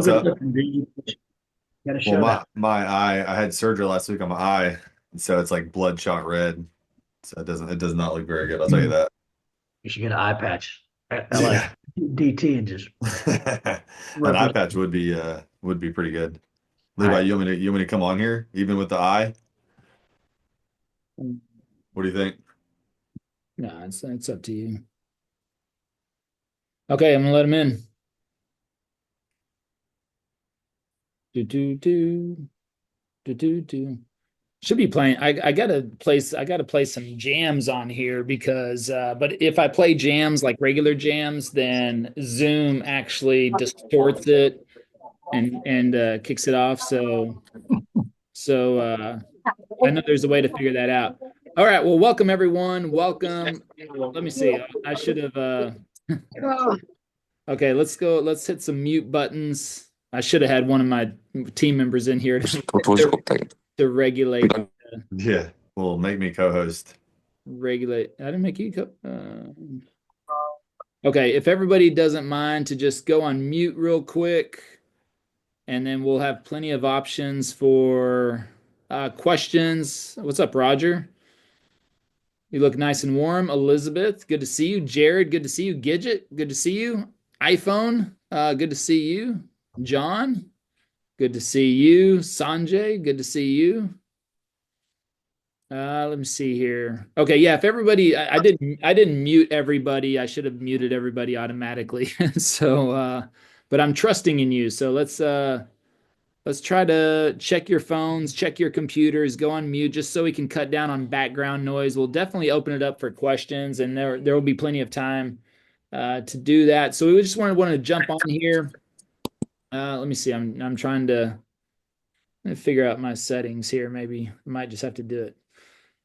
What's good up? looking, dude. You got a Well, shout my out. my eye, I had surgery last week on my eye, and so it's like bloodshot red. So it does not look very good. I'll tell you You that. should get an eye patch. I like Yeah. DT and just An rub eye it. patch would be pretty good. Levi, All you want me to come on here, even with the eye? right. What do you think? No, it's up to you. Okay, I'm gonna let him in. Do do do do do do. Should be playing. I gotta play some jams on here because but if I play jams like regular jams, then Zoom actually distorts it and kicks it off. So I know there's a way to figure that out. All right. Well, welcome everyone. Welcome. Let me see. I should have. Okay. Let's go. Let's hit some mute buttons. I should have had one of my team members in here to regulate. Yeah. Well, make me co-host. Regulate. I didn't make you. Okay. If everybody doesn't mind to just go on mute real quick, and then we'll have plenty of options for questions. What's up, Roger? You look nice and warm. Elizabeth, good to see you. Jared, good to see you. Gidget, good to see you. iPhone, good to see you. John, good to see you. Sanjay, good to see you. Let me see here. Okay, yeah. If everybody, I didn't mute everybody. I should have muted everybody automatically. So, but I'm trusting in you. So let's try to check your phones, check your computers, go on mute just so we can cut down on background noise. We'll definitely open it up for questions, and there will be plenty of time to do that. So we just wanted to jump on here. Let me see. I'm trying to figure out my settings here. Maybe I might just have to do it.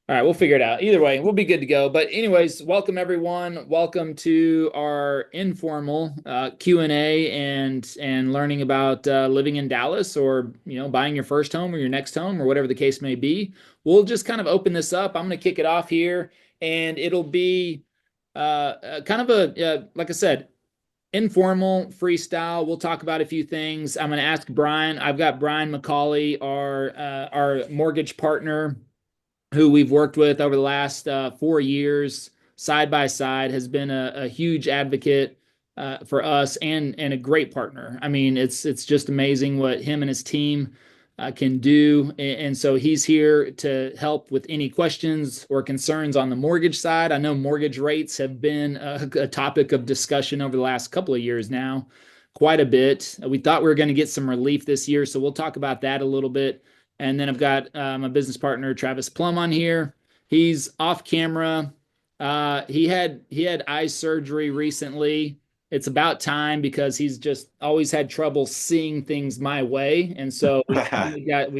All right, we'll figure it out. Either way, we'll be good to go. But anyways, welcome everyone. Welcome to our informal Q&A and learning about living in Dallas, or buying your first home or your next home or whatever the case may be. We'll just kind of open this up. I'm going to kick it off here, and it'll be kind of like I said, informal freestyle. We'll talk about a few things. I'm going to ask Brian. I've got Brian McCauley, our mortgage partner, who we've worked with over the last 4 years, side by side, has been a huge advocate for us and a great partner. I mean, it's just amazing what him and his team can do. And so he's here to help with any questions or concerns on the mortgage side. I know mortgage rates have been a topic of discussion over the last couple of years now, quite a bit. We thought we were going to get some relief this year, so we'll talk about that a little bit. And then I've got my business partner Travis Plumb on here. He's off camera. He had eye surgery recently. It's about time because he's just always had trouble seeing things my way, and so we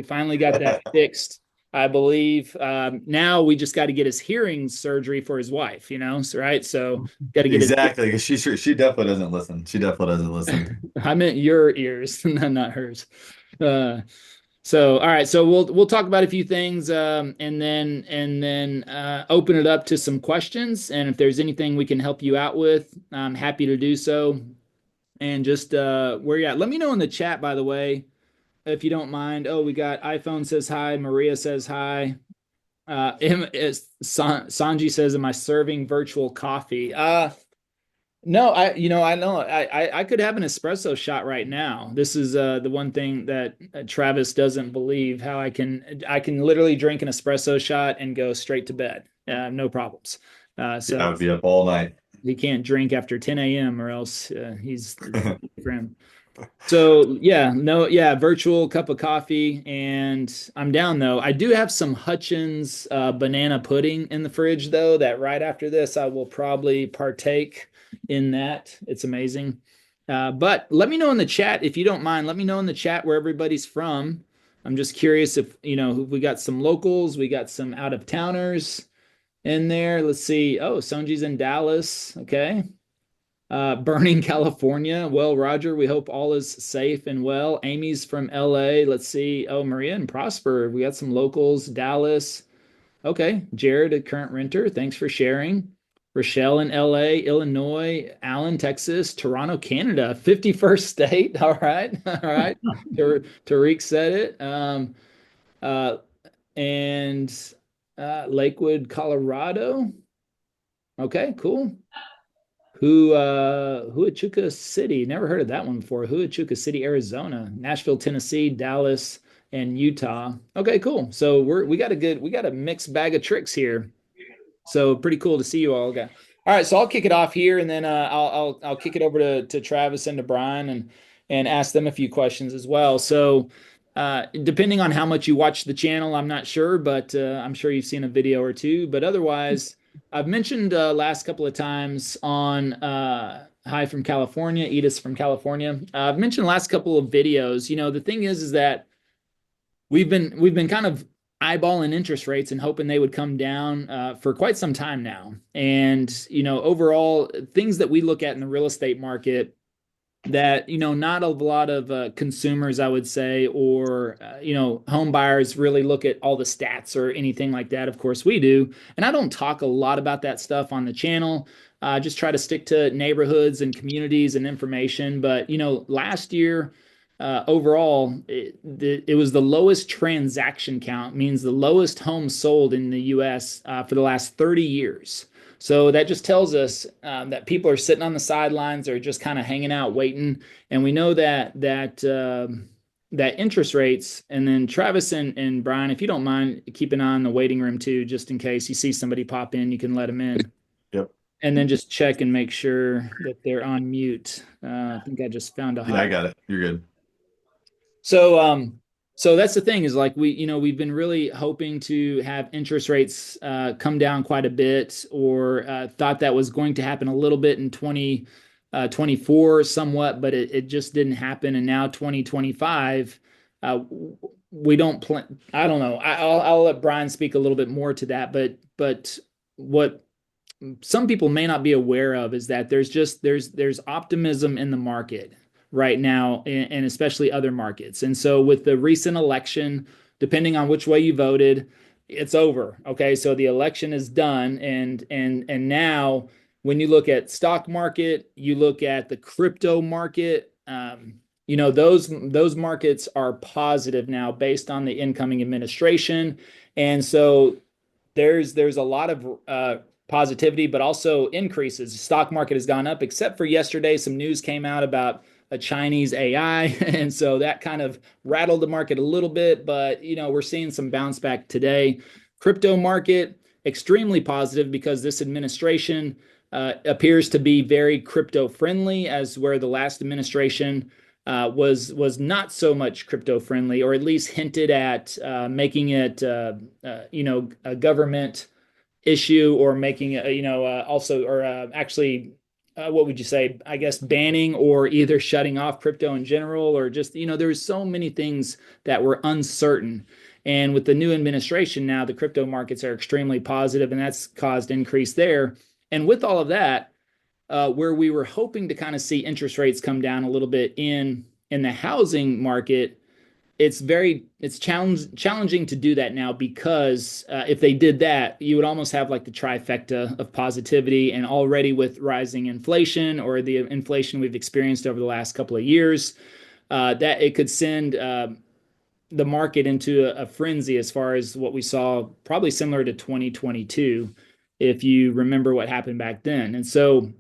finally got that fixed, I believe. Now we just got to get his hearing surgery for his wife. Right? So got to get his. Exactly, because she definitely doesn't listen. She definitely doesn't listen. I meant your ears, not hers. Uh, So, all right. So we'll talk about a few things, and then open it up to some questions. And if there's anything we can help you out with, I'm happy to do so. And just where you at? Let me know in the chat, by the way, if you don't mind. Oh, we got iPhone says hi. Maria says hi. Sanji says, "Am I serving virtual coffee?" No, I know I could have an espresso shot right now. This is the one thing that Travis doesn't believe, how I can literally drink an espresso shot and go straight to bed. No problems. Yeah, So I would be up all night. he can't drink after 10 a.m. or else he's for him. So yeah, no, yeah, virtual cup of coffee, and I'm down though. I do have some Hutchins banana pudding in the fridge though, that right after this I will probably partake in that. It's amazing. But let me know in the chat if you don't mind. Let me know in the chat where everybody's from. I'm just curious if we got some locals, we got some out of towners in there. Let's see. Oh, Sonji's in Dallas. Okay. Burning, California. Well, Roger, we hope all is safe and well. Amy's from LA. Let's see. Oh, Maria and Prosper. We got some locals. Dallas. Okay. Jared, a current renter. Thanks for sharing. Rochelle in LA, Illinois, Allen, Texas, Toronto, Canada, 51st state. All right. All right. Tariq said it. Uh, and Lakewood, Colorado. Okay, cool. Huachuca City. Never heard of that one before. Huachuca City, Arizona, Nashville, Tennessee, Dallas, and Utah. Okay, cool. So we got a mixed bag of tricks here. So pretty cool to see you all. Okay. All right, so I'll kick it off here, and then I'll kick it over to Travis and to Brian, and ask them a few questions as well. So depending on how much you watch the channel, I'm not sure, but I'm sure you've seen a video or two. But otherwise, I've mentioned last couple of times on Hi from California, Edith from California. I've mentioned last couple of videos. The thing is that we've been kind of eyeballing interest rates and hoping they would come down for quite some time now. And overall, things that we look at in the real estate market that not a lot of consumers, I would say, or home buyers really look at all the stats or anything like that. Of course we do, and I don't talk a lot about that stuff on the channel. Just try to stick to neighborhoods and communities and information. But last year, overall, it was the lowest transaction count, means the lowest homes sold in the U.S. For the last 30 years. So that just tells us that people are sitting on the sidelines, or just kind of hanging out, waiting. And we know that interest rates. And then Travis and Brian, if you don't mind, keep an eye on the waiting room too, just in case you see somebody pop in, you can let them in. Yep. And then just check and make sure that they're on mute. I think I just found a Yeah, hot. I got it. You're good. So that's the thing, is like we've been really hoping to have interest rates come down quite a bit, or thought that was going to happen a little bit in 2024 somewhat, but it just didn't happen. And now 2025, we don't plan. I don't know. I'll let Brian speak a little bit more to that, but what some people may not be aware of is that there's optimism in the market right now, and especially other markets. And so with the recent election, depending on which way you voted, it's over. Okay, so the election is done, and now when you look at stock market, you look at the crypto market. Those markets are positive now based on the incoming administration. And so there's a lot of positivity, but also increases. The stock market has gone up, except for yesterday. Some news came out about a Chinese AI, and so that kind of rattled the market a little bit. But we're seeing some bounce back today. Crypto market extremely positive, because this administration appears to be very crypto friendly, as where the last administration was not so much crypto friendly, or at least hinted at making it a government issue, or making it also, or actually what would you say, I guess, banning or either shutting off crypto in general, or just there's so many things that were uncertain. And with the new administration now, the crypto markets are extremely positive, and that's caused increase there. And with all of that, where we were hoping to kind of see interest rates come down a little bit in the housing market, it's challenging to do that now, because if they did that, you would almost have like the trifecta of positivity. And already with rising inflation, or the inflation we've experienced over the last couple of years, that it could send the market into a frenzy, as far as what we saw, probably similar to 2022, if you remember what happened back then. And so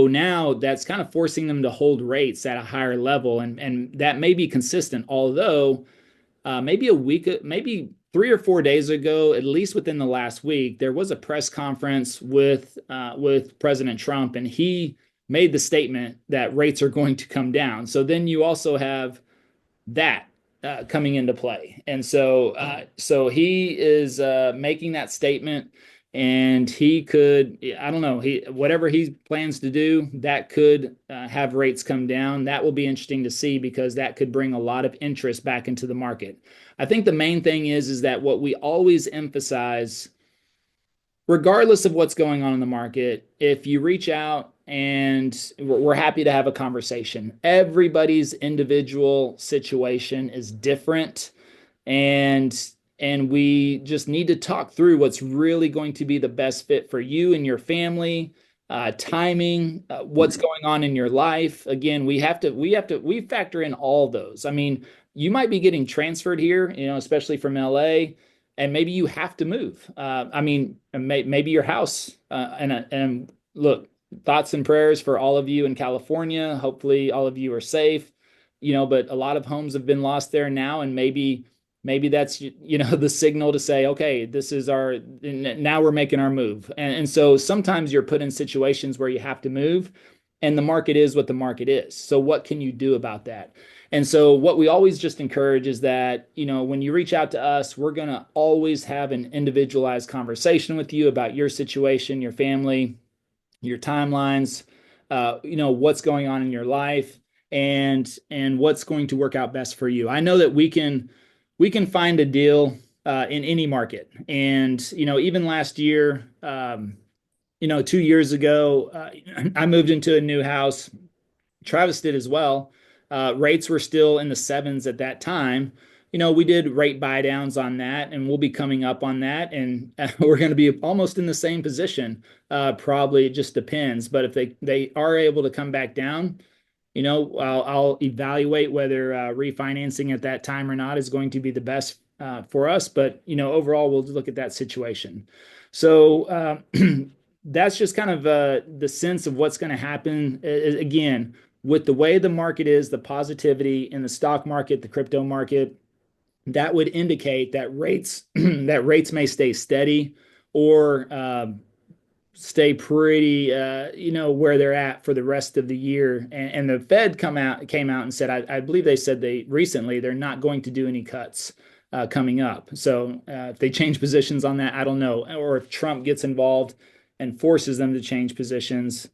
now that's kind of forcing them to hold rates at a higher level, and that may be consistent. Although maybe a week, maybe 3 or 4 days ago, at least within the last week, there was a press conference with President Trump, and he made the statement that rates are going to come down. So then you also have that coming into play. And so he is making that statement, and he could, I don't know, whatever he plans to do, that could have rates come down. That will be interesting to see, because that could bring a lot of interest back into the market. I think the main thing is that what we always emphasize, regardless of what's going on in the market, if you reach out, and we're happy to have a conversation. Everybody's individual situation is different, and and we just need to talk through what's really going to be the best fit for you and your family, timing, what's going on in your life. Again, we factor in all those. I mean, you might be getting transferred here, especially from LA, and maybe you have to move. I mean, maybe your house, and look, thoughts and prayers for all of you in California. Hopefully all of you are safe, but a lot of homes have been lost there now, and maybe that's the signal to say, okay, this is our, now we're making our move. And so sometimes you're put in situations where you have to move, and the market is what the market is. So what can you do about that? And so what we always just encourage is that, when you reach out to us, we're going to always have an individualized conversation with you about your situation, your family, your timelines, what's going on in your life, and what's going to work out best for you. I know that we can find a deal in any market. And, even last year, 2 years ago, I moved into a new house. Travis did as well. Rates were still in the sevens at that time. We did rate buy downs on that, and we'll be coming up on that. And we're going to be almost in the same position. Probably it just depends. But if they are able to come back down, I'll evaluate whether refinancing at that time or not is going to be the best for us. But, overall, we'll look at that situation. So that's just kind of the sense of what's going to happen. Again, with the way the market is, the positivity in the stock market, the crypto market, that would indicate that rates that rates may stay steady or stay pretty, where they're at for the rest of the year. And the Fed came out and said, I believe they said they're not going to do any cuts coming up. So if they change positions on that, I don't know. Or if Trump gets involved and forces them to change positions,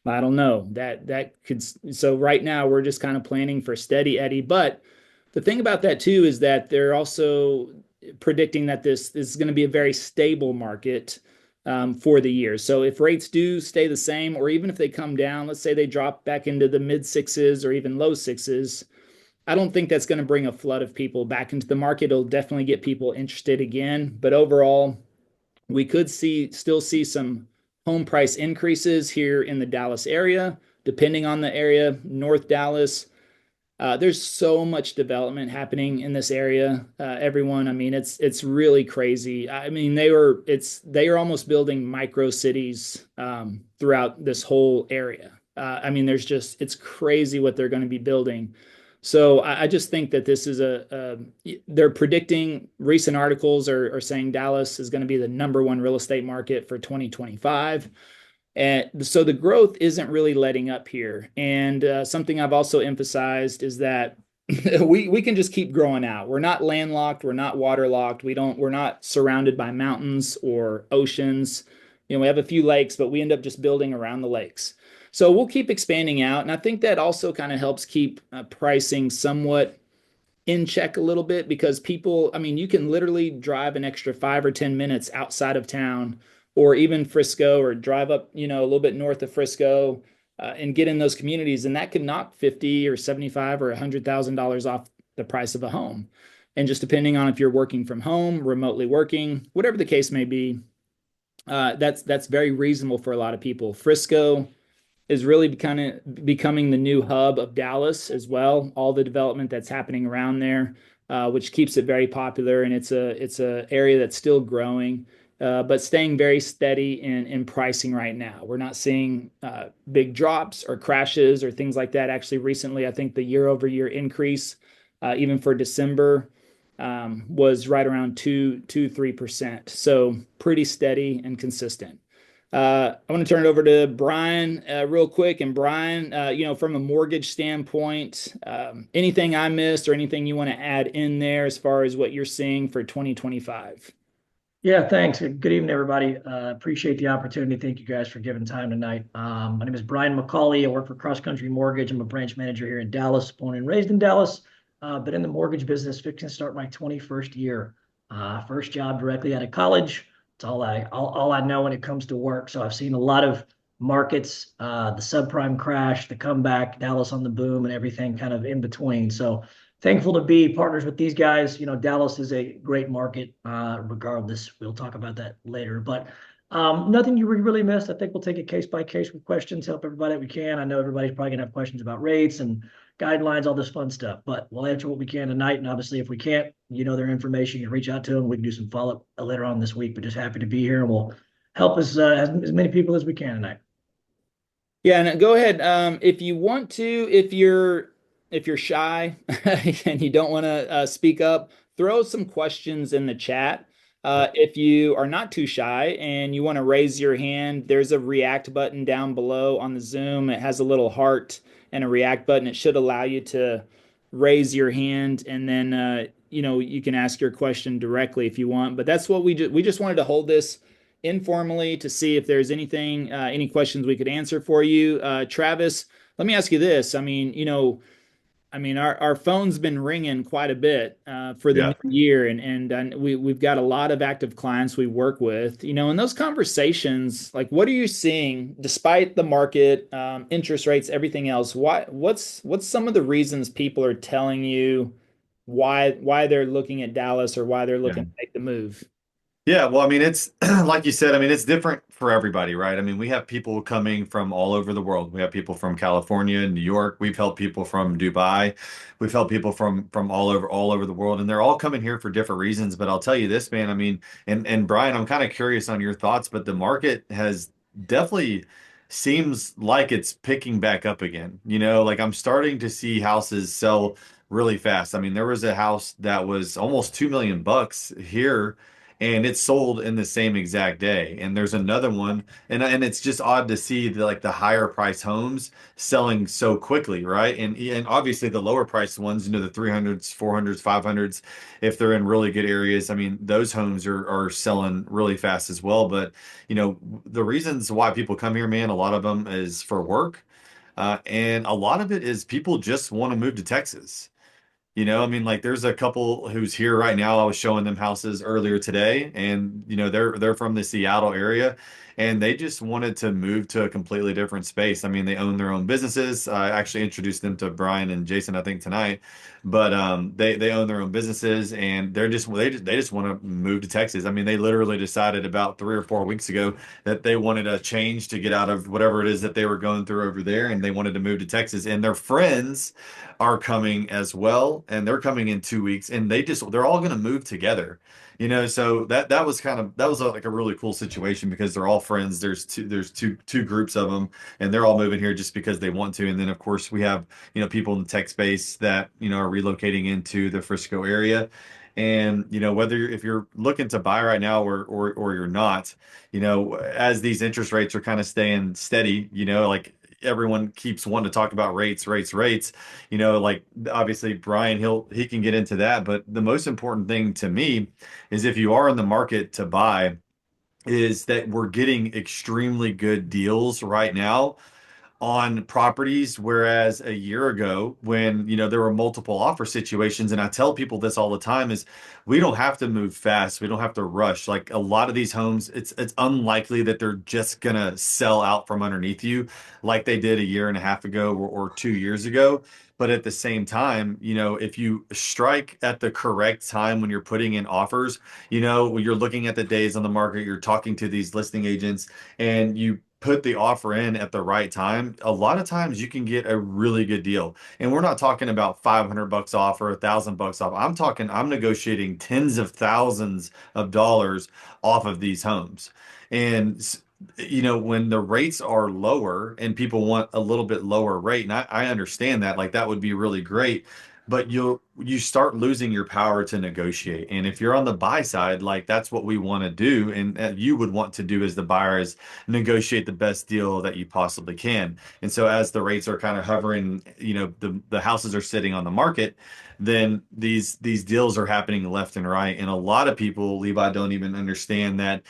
I don't know. That could. So right now we're just kind of planning for steady Eddie. But the thing about that too is that they're also predicting that this is going to be a very stable market for the year. So if rates do stay the same, or even if they come down, let's say they drop back into the mid sixes or even low sixes, I don't think that's going to bring a flood of people back into the market. It'll definitely get people interested again. But overall, we could still see some home price increases here in the Dallas area, depending on the area. North Dallas, there's so much development happening in this area. Everyone, I mean, it's really crazy. I mean, they are almost building micro cities throughout this whole area. I mean, it's crazy what they're going to be building. So I just think that this is they're predicting, recent articles are saying Dallas is going to be the number one real estate market for 2025. And so the growth isn't really letting up here. And something I've also emphasized is that we can just keep growing out. We're not landlocked. We're not waterlocked. We're not surrounded by mountains or oceans. We have a few lakes, but we end up just building around the lakes. So we'll keep expanding out. And I think that also kind of helps keep pricing somewhat in check a little bit, because people, I mean, you can literally drive an extra 5 or 10 minutes outside of town, or even Frisco, or drive up, a little bit north of Frisco and get in those communities. And that could knock 50 or 75 or $100,000 off the price of a home. And just depending on if you're working from home, remotely working, whatever the case may be, that's very reasonable for a lot of people. Frisco is really kind of becoming the new hub of Dallas as well. All the development that's happening around there, which keeps it very popular, and it's a area that's still growing, but staying very steady in pricing right now. We're not seeing big drops or crashes or things like that. Actually, recently, I think the year-over-year increase, even for December, was right around 3%. So pretty steady and consistent. I want to turn it over to Brian real quick. And Brian, from a mortgage standpoint, anything I missed or anything you want to add in there as far as what you're seeing for 2025? Yeah, thanks. Good evening, everybody. Appreciate the opportunity. Thank you guys for giving time tonight. My name is Brian McCauley. I work for Cross Country Mortgage. I'm a branch manager here in Dallas, born and raised in Dallas. Been in the mortgage business, fixing to start my 21st year. First job directly out of college. It's all I know when it comes to work. So I've seen a lot of markets, the subprime crash, the comeback, Dallas on the boom, and everything kind of in between. So thankful to be partners with these guys. You know, Dallas is a great market, regardless. We'll talk about that later. But nothing you really missed. I think we'll take it case by case with questions, help everybody that we can. I know everybody's probably gonna have questions about rates and guidelines, all this fun stuff, but we'll answer what we can tonight. And obviously, if we can't, you know their information, you can reach out to them. We can do some follow up later on this week. But just happy to be here, and we'll help as many people as we can tonight. Yeah, and go ahead. If you want to, if you're shy and you don't want to speak up, throw some questions in the chat. If you are not too shy and you want to raise your hand, there's a react button down below on the Zoom. It has a little heart and a react button. It should allow you to raise your hand, and then you can ask your question directly if you want. But that's what we just wanted to hold this informally to see if there's anything, any questions we could answer for you. Travis, let me ask you this. Our phone's been ringing quite a bit for the Yeah. new year, and we've got a lot of active clients we work with. In those conversations, like, what are you seeing despite the market, interest rates, everything else? What's some of the reasons people are telling you why they're looking at Dallas or why they're Yeah. looking to make the move? Yeah, well, I mean, it's like you said, I mean, it's different for everybody, right? I mean, we have people coming from all over the world. We have people from California, New York. We've helped people from Dubai. We've helped people from all over the world, and they're all coming here for different reasons. But I'll tell you this, man, I mean, and Brian, I'm kind of curious on your thoughts, but the market has definitely seems like it's picking back up again. Like I'm starting to see houses sell really fast. I mean, there was a house that was almost 2 million bucks here and it's sold in the same exact day. And there's another one, and it's just odd to see the higher price homes selling so quickly, right? And obviously the lower price ones, the 300s, 400s, 500s, if they're in really good areas, I mean, those homes are selling really fast as well. But the reasons why people come here, man, a lot of them is for work. And a lot of it is people just want to move to Texas. I mean, like there's a couple who's here right now. I was showing them houses earlier today, and they're from the Seattle area, and they just wanted to move to a completely different space. I mean, they own their own businesses. I actually introduced them to Brian and Jason, I think tonight, but they own their own businesses, and they just want to move to Texas. I mean, they literally decided about 3 or 4 weeks ago that they wanted a change to get out of whatever it is that they were going through over there, and they wanted to move to Texas, and their friends are coming as well, and they're coming in 2 weeks, and they're all going to move together. So that was like a really cool situation because they're all friends. There's two groups of them, and they're all moving here just because they want to. And then of course we have people in the tech space that are relocating into the Frisco area. And if you're looking to buy right now or you're not, as these interest rates are kind of staying steady, like everyone keeps wanting to talk about rates. Like obviously Brian, he can get into that, but the most important thing to me is if you are in the market to buy, is that we're getting extremely good deals right now on properties, whereas a year ago when there were multiple offer situations, and I tell people this all the time, is we don't have to move fast, we don't have to rush. Like a lot of these homes, it's unlikely that they're just gonna sell out from underneath you like they did a year and a half ago or 2 years ago. But at the same time, if you strike at the correct time when you're putting in offers, when you're looking at the days on the market, you're talking to these listing agents, and you put the offer in at the right time, a lot of times you can get a really good deal. And we're not talking about 500 bucks off or 1,000 bucks off. I'm negotiating tens of thousands of dollars off of these homes. And when the rates are lower and people want a little bit lower rate, and I understand that, like that would be really great, but you start losing your power to negotiate. And if you're on the buy side, like that's what we want to do, and you would want to do as the buyer is negotiate the best deal that you possibly can. And so as the rates are kind of hovering, the houses are sitting on the market, then these deals are happening left and right. And a lot of people, Levi, don't even understand that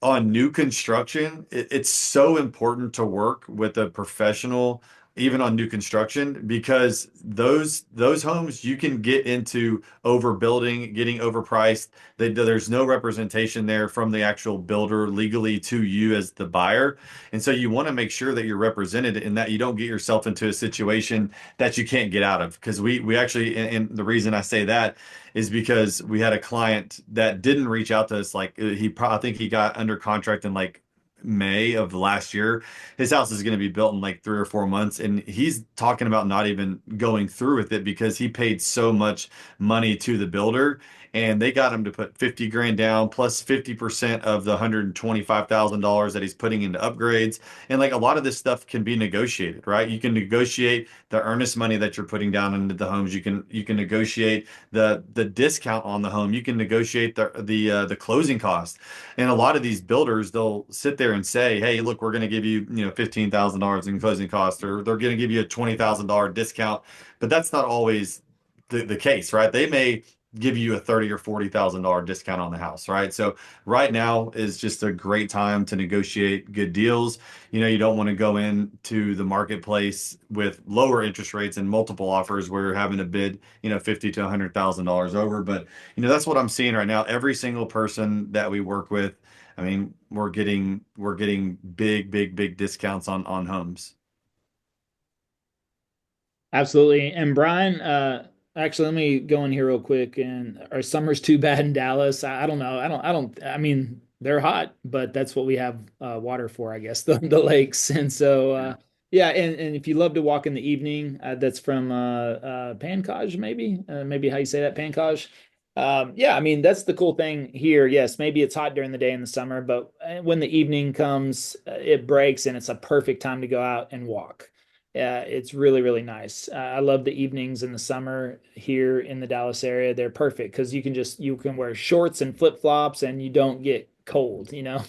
on new construction, it's so important to work with a professional even on new construction, because those homes you can get into overbuilding, getting overpriced. There's no representation there from the actual builder legally to you as the buyer. And so you want to make sure that you're represented and that you don't get yourself into a situation that you can't get out of. Because we actually, and the reason I say that is because we had a client that didn't reach out to us. Like I think he got under contract in like May of last year. His house is going to be built in like 3 or 4 months, and he's talking about not even going through with it because he paid so much money to the builder, and they got him to put 50 grand down plus 50% of the $125,000 that he's putting into upgrades. And like a lot of this stuff can be negotiated, right? You can negotiate the earnest money that you're putting down into the homes. You can negotiate the discount on the home. You can negotiate the closing cost. And a lot of these builders, they'll sit there and say, "Hey, look, we're going to give you, $15,000 in closing costs, or they're going to give you a $20,000 discount." But that's not always the case, right? They may give you a 30 or $40,000 discount on the house, right? So right now is just a great time to negotiate good deals. You don't want to go into the marketplace with lower interest rates and multiple offers where you're having to bid, 50 to $100,000 over. But that's what I'm seeing right now. Every single person that we work with, I mean, we're getting big, big, big discounts on homes. Absolutely. And Brian, actually, let me go in here real quick. And our summer's too bad in Dallas. I don't know. I mean, they're hot, but that's what we have water for, I guess, the lakes. And so, yeah. And if you love to walk in the evening, that's from Pancaj, maybe how you say that, Pancaj. Yeah, I mean, that's the cool thing here. Yes, maybe it's hot during the day in the summer, but when the evening comes, it breaks and it's a perfect time to go out and walk. Yeah, it's really, really nice. I love the evenings in the summer here in the Dallas area. They're perfect because you can wear shorts and flip-flops and you don't get cold, you know.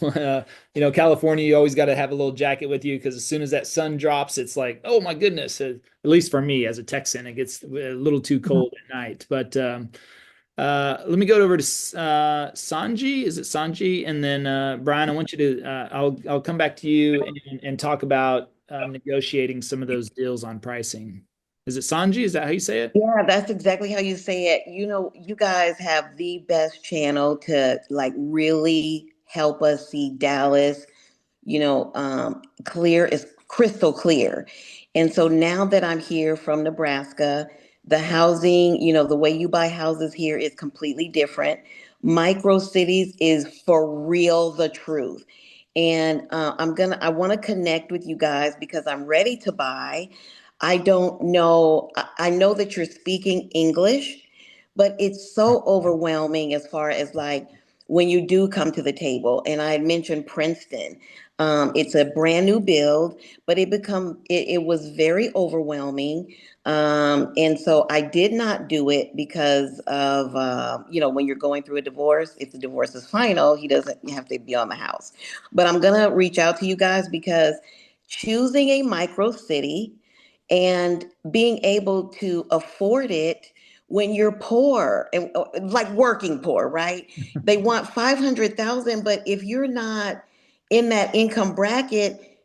California, you always got to have a little jacket with you because as soon as that sun drops, it's like, oh my goodness. At least for me as a Texan, it gets a little too cold at night. But let me go over to Sanji. Is it Sanji? And then Brian, I want you to. I'll come back to you and talk about negotiating some of those deals on pricing. Is it Sanji? Is that how you say it? Yeah, that's exactly how you say it. You guys have the best channel to like really help us see Dallas, clear is crystal clear. And so now that I'm here from Nebraska, the housing, the way you buy houses here is completely different. Micro cities is for real the truth. And I want to connect with you guys because I'm ready to buy. I don't know. I know that you're speaking English, but it's so overwhelming as far as like when you do come to the table. And I had mentioned Princeton. It's a brand new build, but it was very overwhelming. And so I did not do it because of when you're going through a divorce, if the divorce is final, he doesn't have to be on the house. But I'm gonna reach out to you guys because choosing a micro city and being able to afford it when you're poor and like working poor, right? They want 500,000, but if you're not in that income bracket,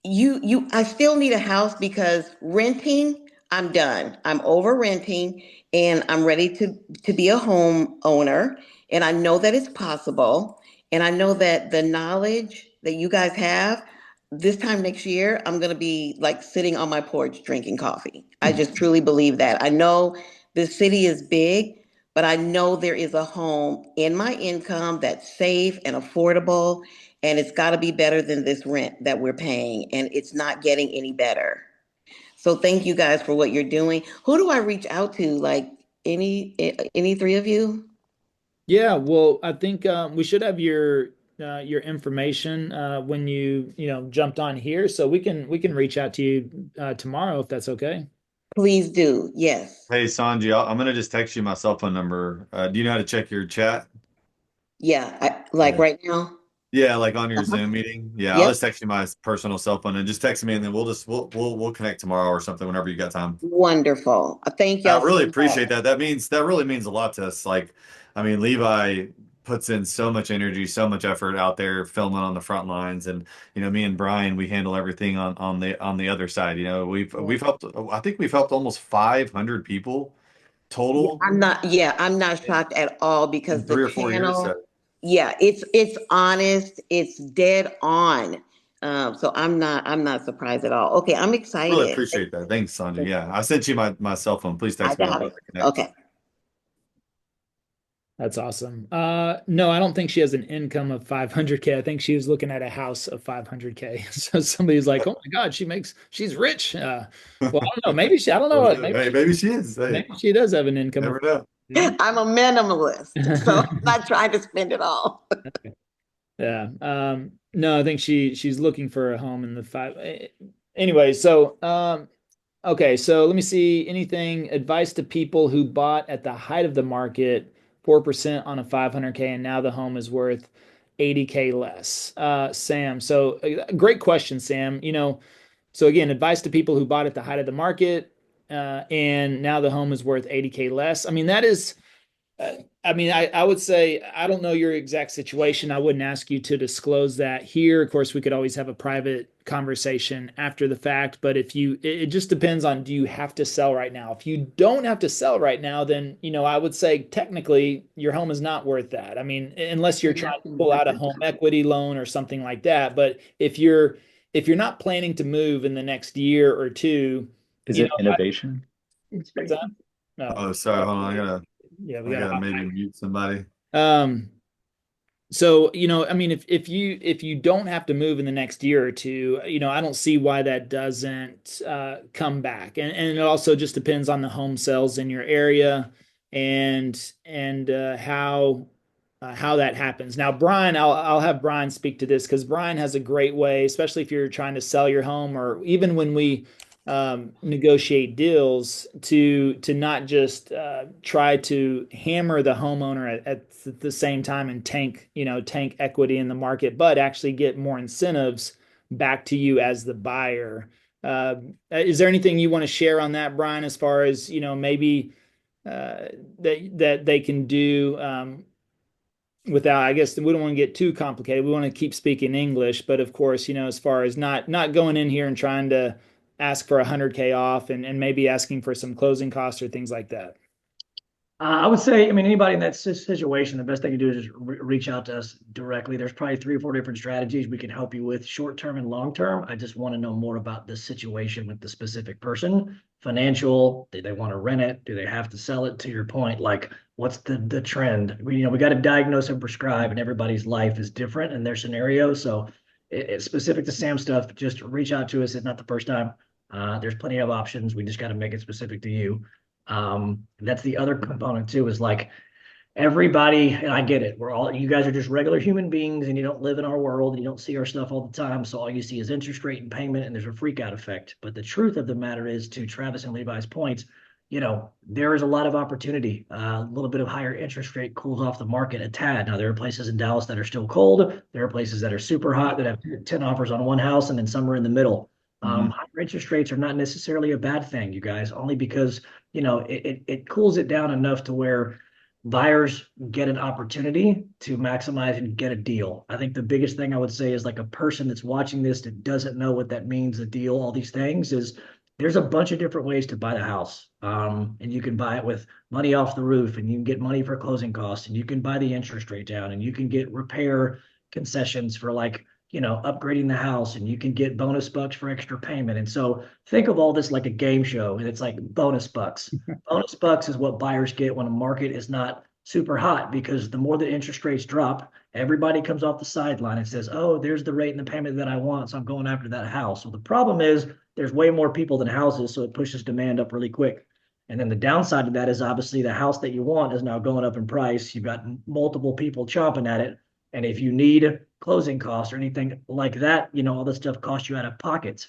I still need a house because renting, I'm done. I'm over renting and I'm ready to be a home owner. And I know that it's possible. And I know that the knowledge that you guys have, this time next year, I'm going to be like sitting on my porch drinking coffee. I just truly believe that. I know the city is big, but I know there is a home in my income that's safe and affordable, and it's got to be better than this rent that we're paying, and it's not getting any better. So thank you guys for what you're doing. Who do I reach out to? Like any three of you? Yeah, well, I think we should have your information when jumped on here, so we can reach out to you tomorrow if that's okay. Please do. Yes. Hey, Sanji, I'm gonna just text you my cell phone number. Do you know how to check your chat? Yeah. Like Yeah. right now. Yeah, like on your Uh-huh. Zoom meeting. Yeah, I'll Yep. just text you my personal cell phone and just text me, and then we'll connect tomorrow or something whenever you got time. Wonderful. Thank I y'all so really much. appreciate that. That really means a lot to us. Like, I mean, Levi. puts in so much energy, so much effort out there filming on the front lines. And, me and Brian, we handle everything on the other side. We've helped, I think we've helped almost 500 people total I'm not shocked at all because in the 3 or 4 years. channel, So yeah, it's honest, it's dead on. So I'm not surprised at all. Okay, I'm really excited. appreciate that. Thanks, Sandra. Yeah. I sent you my cell phone. Please I text me. We'll got be it. able to connect. Okay. That's awesome. No, I don't think she has an income of 500K. I think she was looking at a house of 500K. So somebody's like, "Oh my God, she's rich." Well, I don't know. Maybe I don't know. Hey, maybe she is. Hey, Maybe she does have an income of. never know. I'm a minimalist, so I'm not trying to spend it all. Yeah. No, I think she's looking for a home in the five. Anyway, so okay, so let me see. Anything advice to people who bought at the height of the market, 4% on a 500K, and now the home is worth 80K less. Sam, so great question, Sam. So again, advice to people who bought at the height of the market, and now the home is worth 80K less. I mean, that is I would say, I don't know your exact situation. I wouldn't ask you to disclose that here. Of course, we could always have a private conversation after the fact, but it just depends on, do you have to sell right now? If you don't have to sell right now, then, I would say technically your home is not worth that. I mean, unless you're trying to pull out a home equity loan or something like that. But if you're not planning to move in the next year or two, Is it innovation? what's that? No. Oh, sorry. Hold on. Yeah, we I got a gotta hot maybe mic. mute somebody. So, I mean, if you don't have to move in the next year or two, I don't see why that doesn't come back. And it also just depends on the home sales in your area and how that happens. Now, Brian, I'll have Brian speak to this because Brian has a great way, especially if you're trying to sell your home, or even when we negotiate deals, to not just try to hammer the homeowner at the same time and tank equity in the market, but actually get more incentives back to you as the buyer. Is there anything you want to share on that, Brian, as far as maybe that they can do without, I guess we don't want to get too complicated. We want to keep speaking English, but of course, as far as not going in here and trying to ask for 100K off and maybe asking for some closing costs or things like that. I would say, I mean, anybody in that situation, the best thing to do is just reach out to us directly. There's probably 3 or 4 different strategies we can help you with, short term and long term. I just want to know more about the situation with the specific person. Financial, do they want to rent it? Do they have to sell it? To your point, like what's the trend? We got to diagnose and prescribe, and everybody's life is different in their scenario. So it's specific to Sam stuff. Just reach out to us. It's not the first time. There's plenty of options. We just got to make it specific to you. That's the other component too, is like everybody, and I get it, you guys are just regular human beings and you don't live in our world and you don't see our stuff all the time. So all you see is interest rate and payment, and there's a freak out effect. But the truth of the matter is, to Travis and Levi's points, there is a lot of opportunity. A little bit of higher interest rate cools off the market a tad. Now, there are places in Dallas that are still cold. There are places that are super hot that have 10 offers on one house, and then some are in the middle. Higher interest rates are not necessarily a bad thing, you guys, only because, it cools it down enough to where buyers get an opportunity to maximize and get a deal. I think the biggest thing I would say is, like, a person that's watching this that doesn't know what that means, the deal, all these things, is there's a bunch of different ways to buy the house. And you can buy it with money off the roof, and you can get money for closing costs, and you can buy the interest rate down, and you can get repair concessions for, like, upgrading the house, and you can get bonus bucks for extra payment. And so think of all this like a game show, and it's like bonus bucks. Bonus bucks is what buyers get when a market is not super hot, because the more the interest rates drop, everybody comes off the sideline and says, oh, there's the rate and the payment that I want, so I'm going after that house. Well, the problem is there's way more people than houses, so it pushes demand up really quick. And then the downside of that is, obviously, the house that you want is now going up in price. You've got multiple people chomping at it. And if you need closing costs or anything like that, all this stuff costs you out of pocket.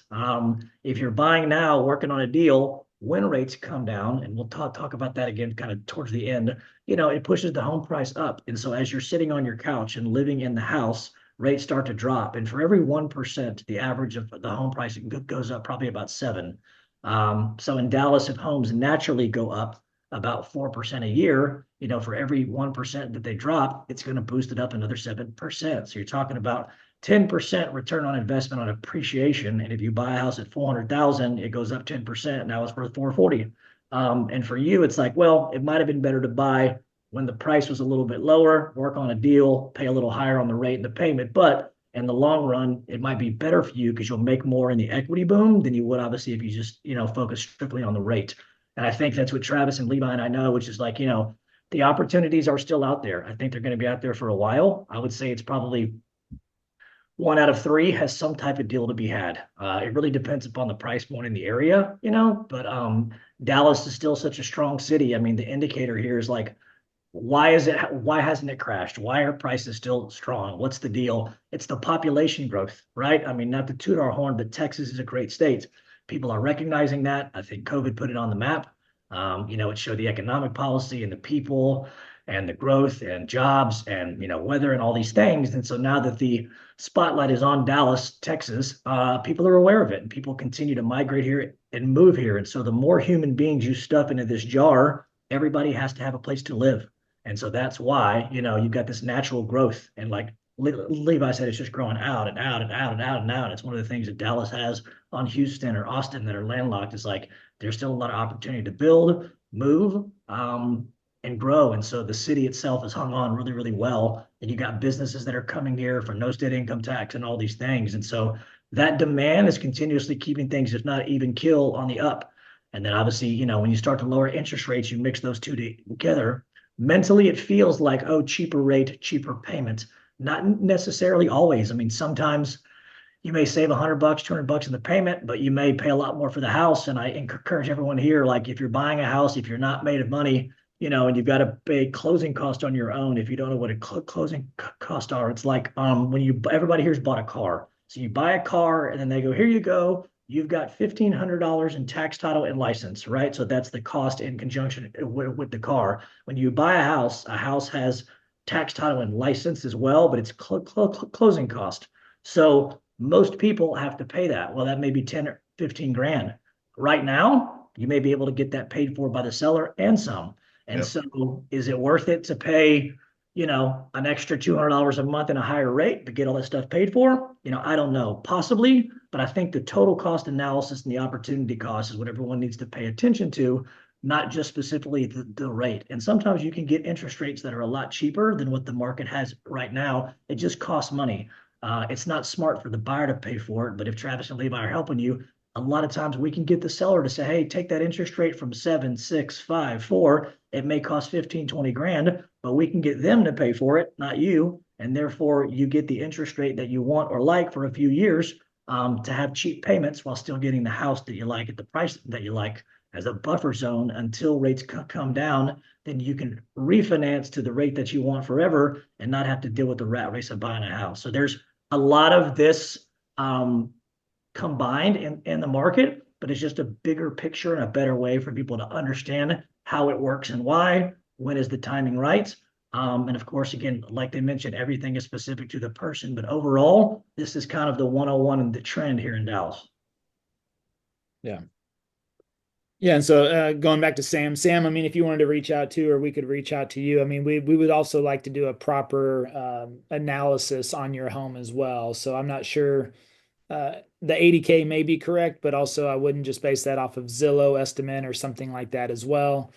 If you're buying now, working on a deal, when rates come down, and we'll talk about that again kind of towards the end, it pushes the home price up. And so as you're sitting on your couch and living in the house, rates start to drop. And for every 1%, the average of the home price goes up probably about 7. So in Dallas, if homes naturally go up, about 4% a year, for every 1% that they drop, it's going to boost it up another 7%. So you're talking about 10% return on investment on appreciation. And if you buy a house at 400,000, it goes up 10%. Now it's worth 440. And for you, it's like, well, it might have been better to buy when the price was a little bit lower, work on a deal, pay a little higher on the rate and the payment. But in the long run, it might be better for you because you'll make more in the equity boom than you would obviously if you just, focus strictly on the rate. And I think that's what Travis and Levi and I know, which is like, the opportunities are still out there. I think they're going to be out there for a while. I would say it's probably 1 out of 3 has some type of deal to be had. It really depends upon the price point in the area, but Dallas is still such a strong city. I mean, the indicator here is like, why hasn't it crashed? Why are prices still strong? What's the deal? It's the population growth, right? I mean, not to toot our horn, but Texas is a great state. People are recognizing that. I think COVID put it on the map. It showed the economic policy and the people and the growth and jobs and, weather and all these things. And so now that the spotlight is on Dallas, Texas, people are aware of it and people continue to migrate here and move here. And so the more human beings you stuff into this jar, everybody has to have a place to live. And so that's why, you've got this natural growth. And like Levi said, it's just growing out and out and out and out and out. It's one of the things that Dallas has on Houston or Austin that are landlocked. Is like there's still a lot of opportunity to build, move, and grow. And so the city itself is hung on really, really well. And you got businesses that are coming here for no state income tax and all these things. And so that demand is continuously keeping things, if not even kill, on the up. And then obviously, when you start to lower interest rates, you mix those two together. Mentally, it feels like, oh, cheaper rate, cheaper payment. Not necessarily always. I mean, sometimes you may save $100, $200 in the payment, but you may pay a lot more for the house. And I encourage everyone here, like if you're buying a house, if you're not made of money, and you've got to pay closing cost on your own. If you don't know what a closing costs are, it's like when everybody here's bought a car. So you buy a car and then they go, here you go. You've got $1,500 in tax, title, and license, right? So that's the cost in conjunction with the car. When you buy a house has tax, title, and license as well, but it's closing cost. So most people have to pay that. Well, that may be 10 or 15 grand. Right now, you may be able to get that paid for by the seller and some. And so is it worth it to pay, an extra $200 a month and a higher rate to get all that stuff paid for? I don't know, possibly, but I think the total cost analysis and the opportunity cost is what everyone needs to pay attention to, not just specifically the rate. And sometimes you can get interest rates that are a lot cheaper than what the market has right now. It just costs money. It's not smart for the buyer to pay for it, but if Travis and Levi are helping you, a lot of times we can get the seller to say, hey, take that interest rate from 7, 6, 5, 4. It may cost 15, 20 grand, but we can get them to pay for it, not you. And therefore you get the interest rate that you want or like for a few years to have cheap payments while still getting the house that you like at the price that you like as a buffer zone until rates come down. Then you can refinance to the rate that you want forever and not have to deal with the rat race of buying a house. So there's a lot of this combined in the market, but it's just a bigger picture and a better way for people to understand how it works and why, when is the timing right. And of course, again, like they mentioned, everything is specific to the person, but overall, this is kind of the 101 and the trend here in Dallas. Yeah. Yeah. And so going back to Sam, I mean, if you wanted to reach out to, or we could reach out to you, I mean, we would also like to do a proper analysis on your home as well. So I'm not sure the 80K may be correct, but also I wouldn't just base that off of Zillow estimate or something like that as well.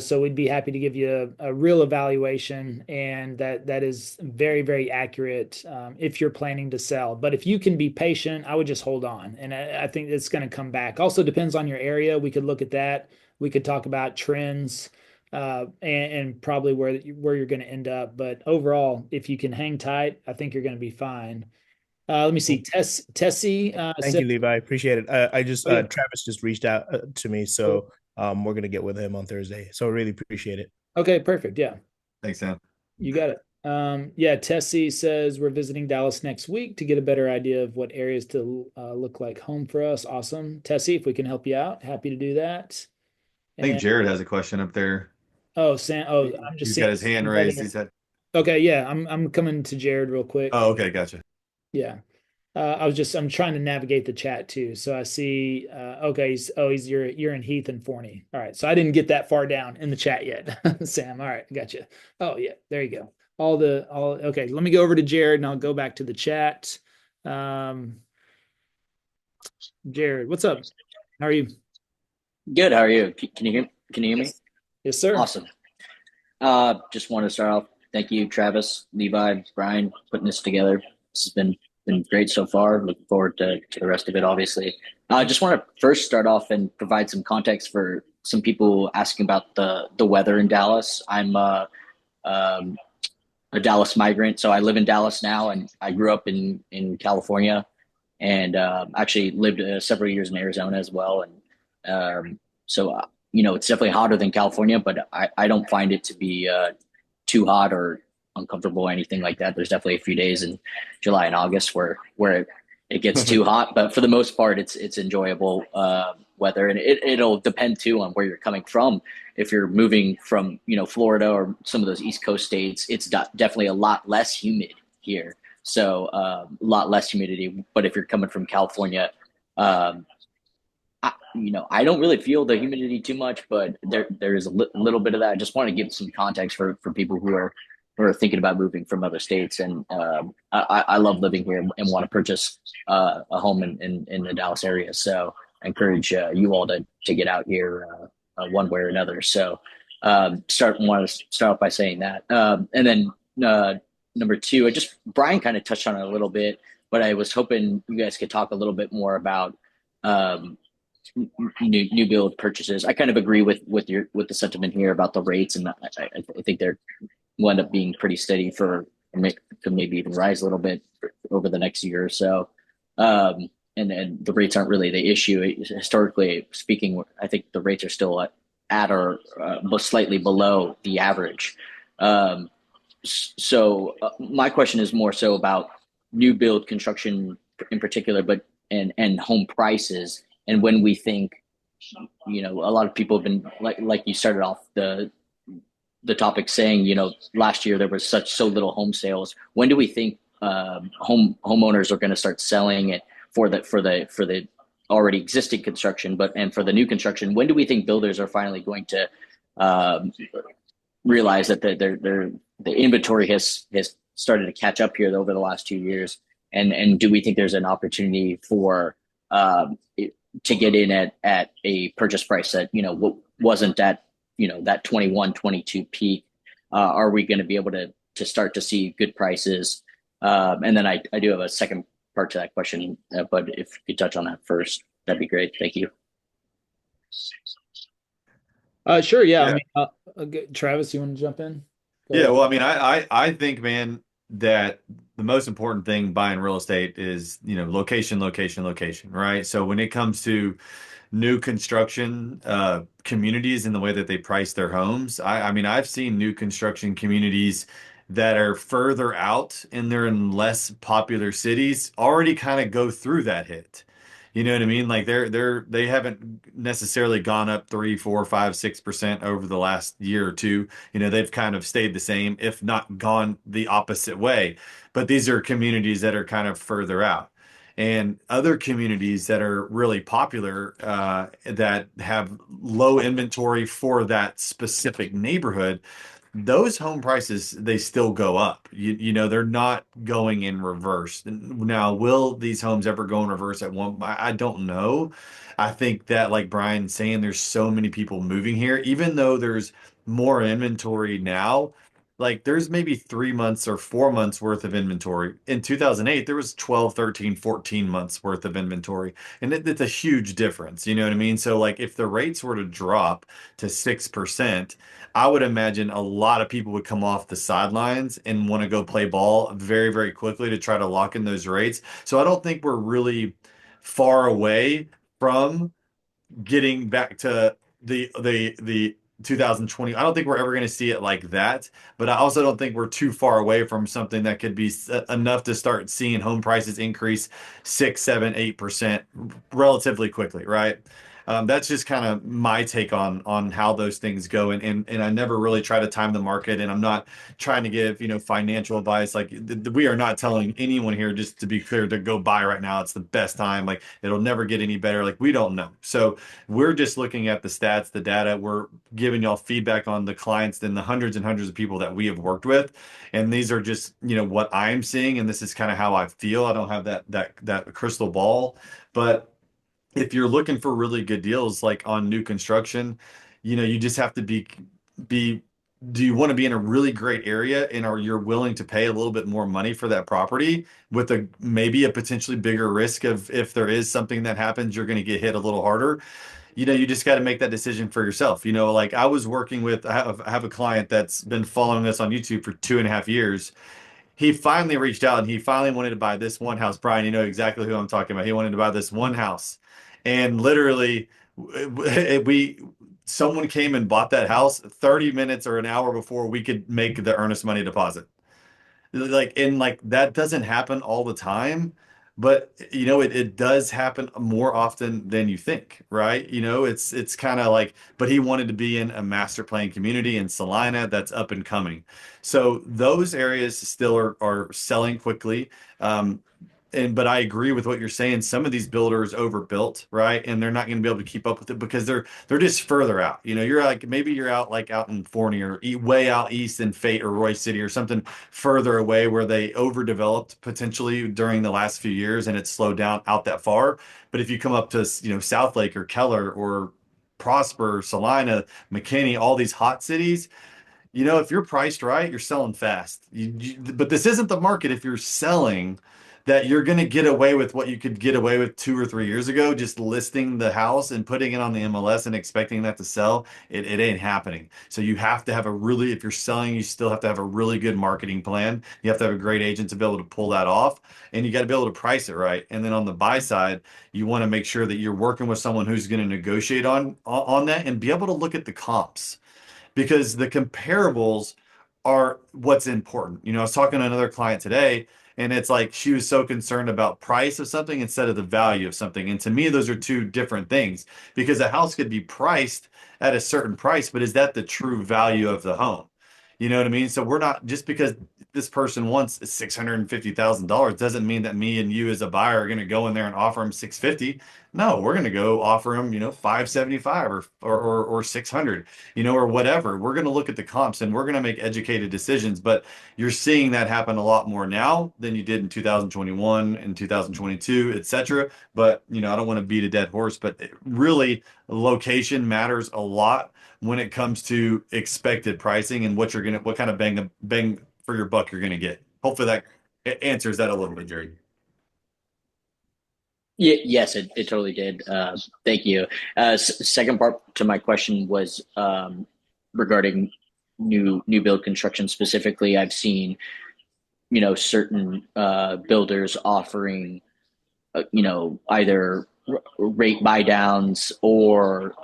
So we'd be happy to give you a real evaluation, and that is very, very accurate if you're planning to sell. But if you can be patient, I would just hold on. And I think it's going to come back. Also depends on your area. We could look at that. We could talk about trends and probably where you're going to end up. But overall, if you can hang tight, I think you're going to be fine. Let me see. Tessie. Thank you, Levi. I appreciate it. I just yeah. Travis just reached out to me, so we're gonna get with him on Thursday. So I really appreciate it. Okay, perfect. Yeah. Thanks, Sam. You got it. Yeah, Tessie says we're visiting Dallas next week to get a better idea of what areas to look like home for us. Awesome. Tessie, if we can help you out, happy to do that. I think Jared has a question up there. Oh, Sam. Oh, I'm just He's got his hand raised. He said, okay, yeah, I'm coming to Jared real quick. oh, okay, gotcha. Yeah. I'm trying to navigate the chat too. So I see, okay, you're in Heath and Forney. All right. So I didn't get that far down in the chat yet, Sam. All right. Gotcha. Oh yeah, there you go. Okay. Let me go over to Jared and I'll go back to the chat. Um, Jared, what's up? How are you? Good. How are you? Can you hear me? Yes, sir. Awesome. Just want to start off. Thank you, Travis, Levi, Brian, putting this together. This has been great so far. Looking forward to the rest of it, obviously. I just want to first start off and provide some context for some people asking about the weather in Dallas. I'm um, a Dallas migrant, so I live in Dallas now, and I grew up in California, and actually lived several years in Arizona as well. And it's definitely hotter than California, but I don't find it to be too hot or uncomfortable or anything like that. There's definitely a few days in July and August where it gets too hot, but for the most part, it's enjoyable weather, and it'll depend too on where you're coming from. If you're moving from Florida or some of those East Coast states, it's definitely a lot less humid here, so a lot less humidity. But if you're coming from California, um, I don't really feel the humidity too much, but there is a little bit of that. I just want to give some context for people who are thinking about moving from other states. And I love living here and want to purchase a home in the Dallas area. So I encourage you all to get out here one way or another. So want to start off by saying that, and then number two, Brian kind of touched on it a little bit, but I was hoping you guys could talk a little bit more about. Um, new build purchases. I kind of agree with the sentiment here about the rates, and I think they're will end up being pretty steady could maybe even rise a little bit over the next year or so. And the rates aren't really the issue. Historically speaking, I think the rates are still at or slightly below the average. My question is more so about new build construction in particular, but and home prices. And when we think, a lot of people have been like you started off the topic saying, last year there was so little home sales. When do we think homeowners are going to start selling it for the already existing construction, and for the new construction? When do we think builders are finally going to realize that the inventory has started to catch up here over the last 2 years? And do we think there's an opportunity for to get in at a purchase price that wasn't at that 21, 22 peak? Are we going to be able to start to see good prices? And then I do have a second part to that question, but if you could touch on that first, that'd be great. Thank you. Sure. Yeah. Yeah. I mean, Travis, you want to jump in? Go Yeah, ahead. well, I mean, I think, man, that the most important thing buying real estate is, location, location, location, right? So when it comes to new construction communities and the way that they price their homes, I mean, I've seen new construction communities that are further out and they're in less popular cities already kind of go through that hit. You know what I mean? Like they haven't necessarily gone up 3, 4, 5, 6% over the last year or two. They've kind of stayed the same, if not gone the opposite way. But these are communities that are kind of further out. And other communities that are really popular that have low inventory for that specific neighborhood, those home prices, they still go up. They're not going in reverse. Now, will these homes ever go in reverse at one? I don't know. I think that, like Brian's saying, there's so many people moving here, even though there's more inventory now. Like there's maybe 3 months or 4 months worth of inventory. In 2008, there was 12, 13, 14 months worth of inventory. And it's a huge difference. You know what I mean? So like if the rates were to drop to 6%, I would imagine a lot of people would come off the sidelines and want to go play ball very, very quickly to try to lock in those rates. So I don't think we're really far away from getting back to the 2020. I don't think we're ever going to see it like that, but I also don't think we're too far away from something that could be enough to start seeing home prices increase 6, 7, 8% relatively quickly, right? That's just kind of my take on how those things go. And I never really try to time the market, and I'm not trying to give, financial advice. Like we are not telling anyone here, just to be clear, to go buy right now. It's the best time. Like it'll never get any better. Like we don't know. So we're just looking at the stats, the data. We're giving y'all feedback on the clients and the hundreds and hundreds of people that we have worked with. And these are just, what I'm seeing, and this is kind of how I feel. I don't have that crystal ball, but if you're looking for really good deals like on new construction, you just have to be do you want to be in a really great area, and are you willing to pay a little bit more money for that property with a maybe a potentially bigger risk of, if there is something that happens, you're going to get hit a little harder. You just got to make that decision for yourself. Like I was working with, I have a client that's been following us on YouTube for 2.5 years. He finally reached out and he finally wanted to buy this one house. Brian, you know exactly who I'm talking about. He wanted to buy this one house. And literally, we someone came and bought that house 30 minutes or an hour before we could make the earnest money deposit. Like that doesn't happen all the time, but it does happen more often than you think, right? It's kind of like, but he wanted to be in a master plan community in Salina that's up and coming. So those areas still are selling quickly. But I agree with what you're saying. Some of these builders overbuilt, right? And they're not going to be able to keep up with it because they're just further out. You're like, maybe you're out like out in Forney or way out east in Fate or Roy City or something further away where they overdeveloped potentially during the last few years and it slowed down out that far. But if you come up to, South Lake or Keller or Prosper, Salina, McKinney, all these hot cities, if you're priced right, you're selling fast. But this isn't the market if you're selling that you're going to get away with what you could get away with 2 or 3 years ago, just listing the house and putting it on the MLS and expecting that to sell. It ain't happening. So you have to have if you're selling, you still have to have a really good marketing plan. You have to have a great agent to be able to pull that off, and you got to be able to price it right. And then on the buy side, you want to make sure that you're working with someone who's going to negotiate on that and be able to look at the comps, because the comparables are what's important. I was talking to another client today, and it's like she was so concerned about price of something instead of the value of something. And to me, those are two different things, because a house could be priced at a certain price, but is that the true value of the home? You know what I mean? So we're not, just because this person wants $650,000 doesn't mean that me and you as a buyer are going to go in there and offer him 650. No, we're going to go offer him, 575 or 600, or whatever. We're going to look at the comps and we're going to make educated decisions. But you're seeing that happen a lot more now than you did in 2021 and 2022, et cetera. But, I don't want to beat a dead horse, but really location matters a lot when it comes to expected pricing and what kind of bang for your buck you're gonna get. Hopefully that answers that a little bit, Jerry. Yeah, yes, it totally did. Thank you. Second part to my question was regarding new build construction specifically. I've seen, certain builders offering, either rate buy downs or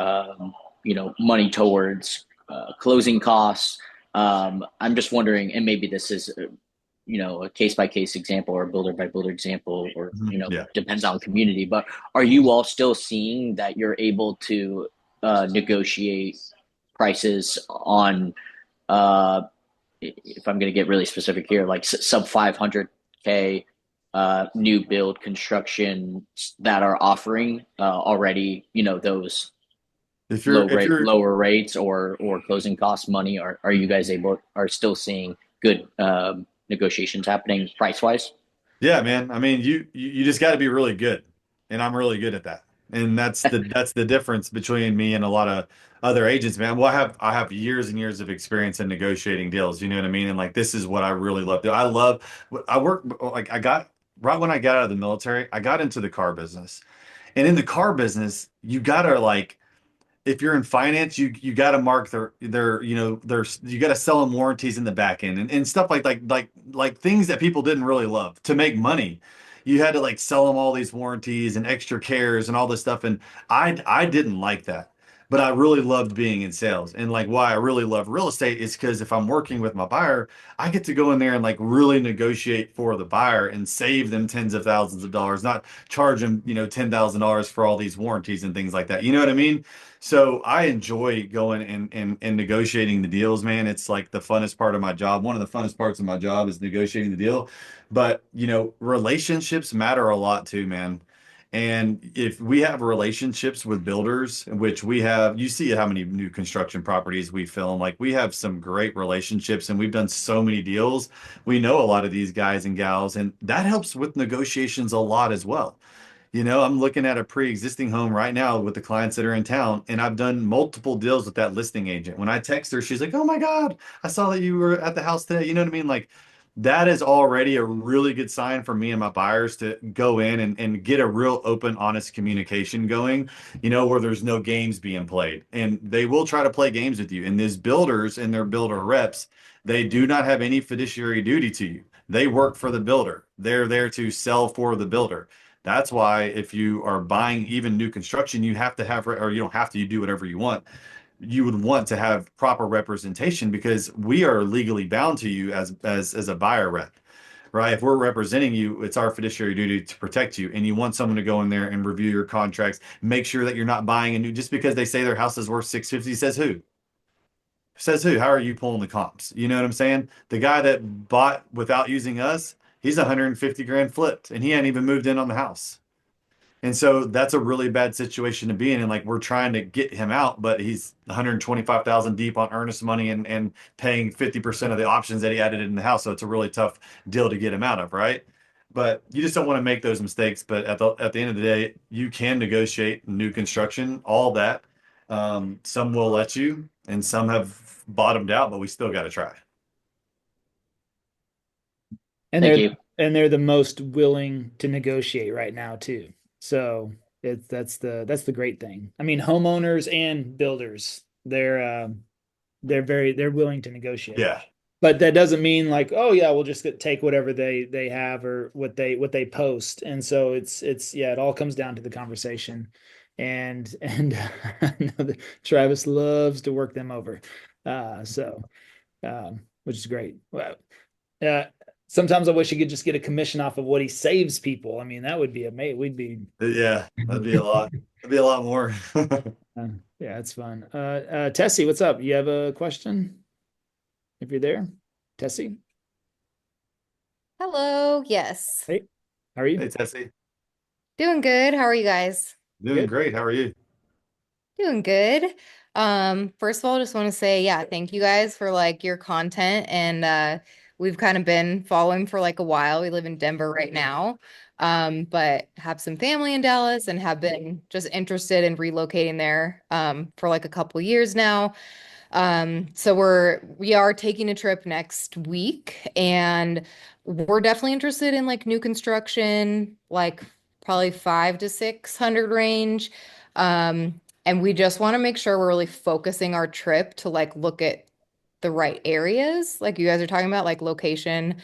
money towards closing costs. I'm just wondering, and maybe this is a case by case example or a builder by builder example, or Yeah. depends on community. But are you all still seeing that you're able to negotiate prices on, if I'm going to get really specific here, like sub 500K new build construction that are offering already, those If you're lower rates or closing cost money? Are you guys are still seeing good negotiations happening price wise? Yeah, man. I mean, you just got to be really good, and I'm really good at that. And that's the difference between me and a lot of other agents, man. Well, I have years and years of experience in negotiating deals. You know what I mean? And like this is what I really love. I work like I got right when I got out of the military, I got into the car business. And in the car business, you gotta like, if you're in finance, you got to mark you got to sell them warranties in the back end and stuff like things that people didn't really love to make money. You had to like sell them all these warranties and extra cares and all this stuff. And I didn't like that. but I really loved being in sales. And like why I really love real estate is because if I'm working with my buyer, I get to go in there and like really negotiate for the buyer and save them tens of thousands of dollars, not charge them, $10,000 for all these warranties and things like that. You know what I mean? So I enjoy going and negotiating the deals, man. It's like the funnest part of my job. One of the funnest parts of my job is negotiating the deal. But, relationships matter a lot too, man. And if we have relationships with builders, which we have, you see how many new construction properties we film. Like we have some great relationships and we've done so many deals. We know a lot of these guys and gals, and that helps with negotiations a lot as well. I'm looking at a pre-existing home right now with the clients that are in town, and I've done multiple deals with that listing agent. When I text her, she's like, "Oh my God, I saw that you were at the house today." You know what I mean? Like that is already a really good sign for me and my buyers to go in and get a real open, honest communication going, where there's no games being played. And they will try to play games with you. And these builders and their builder reps, they do not have any fiduciary duty to you. They work for the builder. They're there to sell for the builder. That's why if you are buying even new construction, you have to have, or you don't have to, you do whatever you want. You would want to have proper representation because we are legally bound to you as a buyer rep, right? If we're representing you, it's our fiduciary duty to protect you. And you want someone to go in there and review your contracts, make sure that you're not buying a new, just because they say their house is worth 650, says who? Says who? How are you pulling the comps? You know what I'm saying? The guy that bought without using us, he's 150 grand flipped and he hadn't even moved in on the house. And so that's a really bad situation to be in. And like we're trying to get him out, but he's 125,000 deep on earnest money and paying 50% of the options that he added in the house. So it's a really tough deal to get him out of, right? But you just don't want to make those mistakes. But at the end of the day, you can negotiate new construction, all that. Some will let you, and some have bottomed out, but we still got to try. And Thank they're you. and they're the most willing to negotiate right now too. So that's the great thing. I mean, homeowners and builders, they're willing to negotiate. Yeah. But that doesn't mean like, oh yeah, we'll just take whatever they have or what they post. And so it's yeah, it all comes down to the conversation. And I know that Travis loves to work them over. So which is great. Well, uh, sometimes I wish he could just get a commission off of what he saves people. I mean, that would be amazing. We'd be Yeah, that'd be a lot. That'd be a lot more. yeah, it's fun. Tessie, what's up? You have a question? If you're there, Tessie. Hello. Yes. Hey, how are you? Hey, Tessie. Doing good. How are you guys? Doing Good. great. How are you? Doing good. First of all, just want to say, yeah, thank you guys for like your content and we've kind of been following for like a while. We live in Denver right now. But have some family in Dallas and have been just interested in relocating there for like a couple years now. So we are taking a trip next week and we're definitely interested in like new construction, like probably 5 to 600 range. And we just want to make sure we're really focusing our trip to like look at the right areas, like you guys are talking about, like location,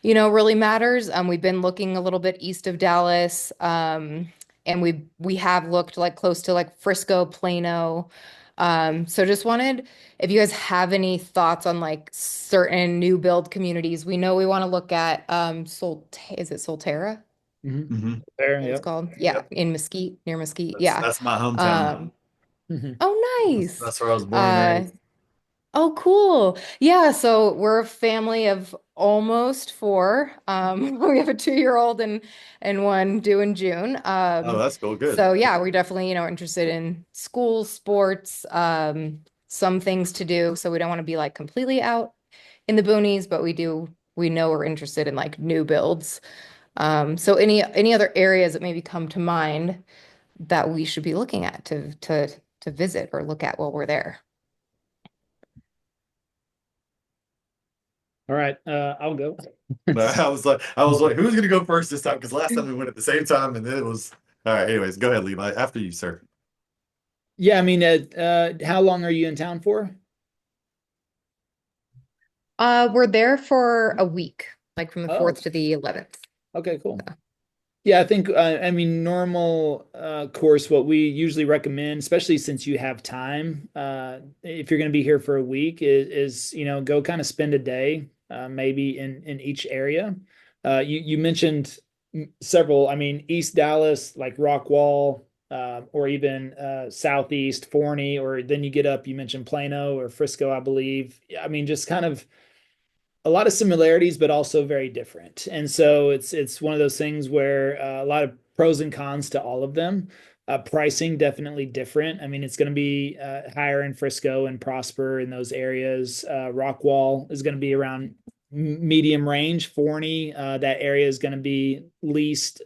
really matters. We've been looking a little bit east of Dallas, and we have looked like close to like Frisco, Plano. So just wanted if you guys have any thoughts on like certain new build communities. We know we want to look at is it Solterra? Mm-hmm. There, It's yep. called, yeah, in Mesquite, near Mesquite. That's, Yeah. that's my hometown. Um, Mhm. oh, That's, nice. that's where I was born and raised. Oh, cool. Yeah, so we're a family of almost four. We have a 2-year-old and one due in June. Oh, that's cool. Good. So yeah, we're definitely, interested in school, sports, some things to do. So we don't want to be like completely out in the boonies, but we know we're interested in like new builds. So any other areas that maybe come to mind that we should be looking at to visit or look at while we're there? All right, I'll go. I was like, who's gonna go first this time? Because last time we went at the same time, and then it was all right. Anyways, go ahead, Levi. After you, sir. Yeah, I mean, how long are you in town for? We're there for a week, like from the Oh, 4th to the 11th. okay, cool. Yeah, I think I mean normal course. What we usually recommend, especially since you have time, if you're going to be here for a week, is go kind of spend a day, maybe in each area. You mentioned several. I mean, East Dallas, like Rockwall, or even Southeast Forney, or then you get up. You mentioned Plano or Frisco, I believe. I mean, just kind of a lot of similarities, but also very different. And so it's one of those things where a lot of pros and cons to all of them. Pricing definitely different. I mean, it's going to be higher in Frisco and Prosper in those areas. Rockwall is going to be around medium range. Forney, that area is going to be the least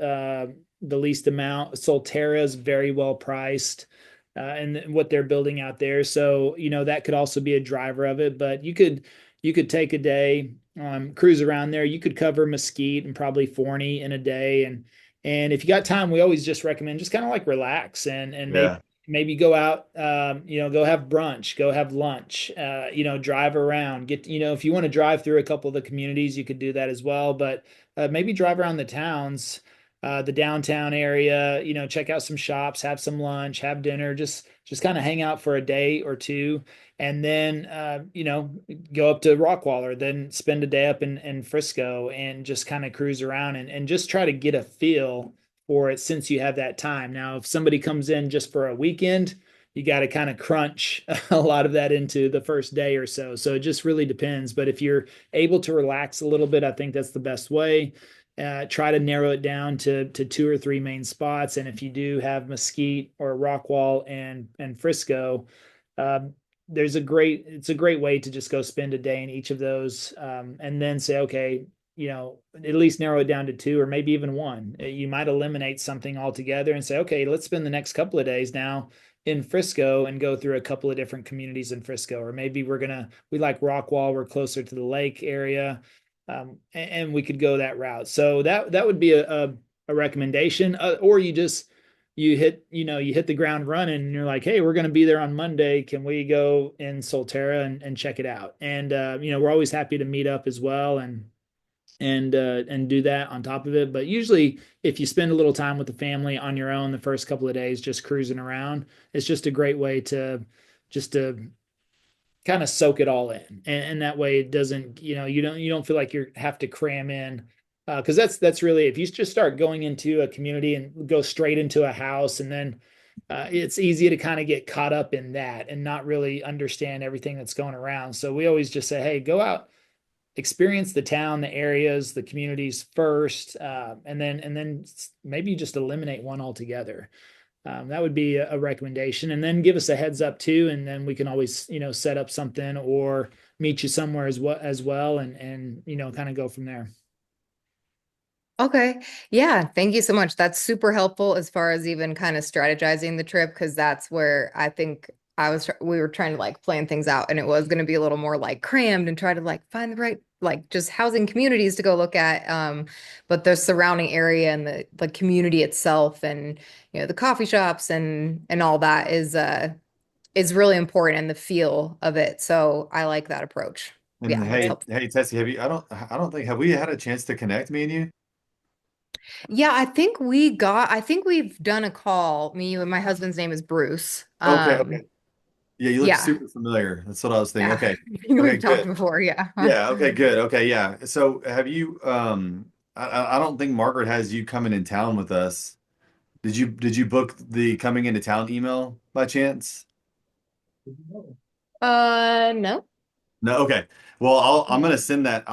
amount. Solterra is very well priced. And what they're building out there. So, that could also be a driver of it, but you could take a day, cruise around there. You could cover Mesquite and probably Forney in a day. And if you got time, we always just recommend just kind of like relax and maybe Yeah. maybe go out, go have brunch, go have lunch, drive around, if you want to drive through a couple of the communities, you could do that as well. But maybe drive around the towns, the downtown area, check out some shops, have some lunch, have dinner, just kind of hang out for a day or two, and then go up to Rockwaller, then spend a day up in Frisco and just kind of cruise around and just try to get a feel for it since you have that time. Now, if somebody comes in just for a weekend, you got to kind of crunch a lot of that into the first day or so. So it just really depends. But if you're able to relax a little bit, I think that's the best way. Try to narrow it down to two or three main spots. And if you do have Mesquite or Rockwall and Frisco, um, it's a great way to just go spend a day in each of those, and then say, okay, at least narrow it down to two or maybe even one. You might eliminate something altogether and say, okay, let's spend the next couple of days now in Frisco and go through a couple of different communities in Frisco. Or maybe we like Rockwall, we're closer to the lake area, and we could go that route. So that would be a recommendation. Or you hit the ground running and you're like, hey, we're going to be there on Monday, can we go in Solterra and check it out? And we're always happy to meet up as well and do that on top of it. But usually if you spend a little time with the family on your own the first couple of days just cruising around, it's just a great way to kind of soak it all in, and that way it doesn't, you don't feel like you have to cram in, because that's really, if you just start going into a community and go straight into a house, and then it's easy to kind of get caught up in that and not really understand everything that's going around. So we always just say, hey, go out, experience the town, the areas, the communities first, and then maybe just eliminate one altogether. That would be a recommendation, and then give us a heads up too, and then we can always set up something or meet you somewhere as well, and kind of go from there. Okay. Yeah. Thank you so much. That's super helpful as far as even kind of strategizing the trip, because that's where I think we were trying to like plan things out, and it was going to be a little more like crammed and try to like find the right, like just housing communities to go look at. But the surrounding area and the community itself, and the coffee shops and all that is really important, and the feel of it. So I like that approach. And Yeah, that's helpful. hey, Tessie, I don't think, have we had a chance to connect, me and you? Yeah, I think we've done a call. Me and my husband's name is Bruce. Okay, okay. Yeah, you look Yeah, super familiar. That's what I was thinking. yeah. Okay. I think Okay, we've talked good. before. Yeah. Yeah, okay, good. Okay, yeah. So have you I don't think Margaret has you coming in town with us. Did you book the coming into town email by chance? No. No, okay. Well, I'm gonna send that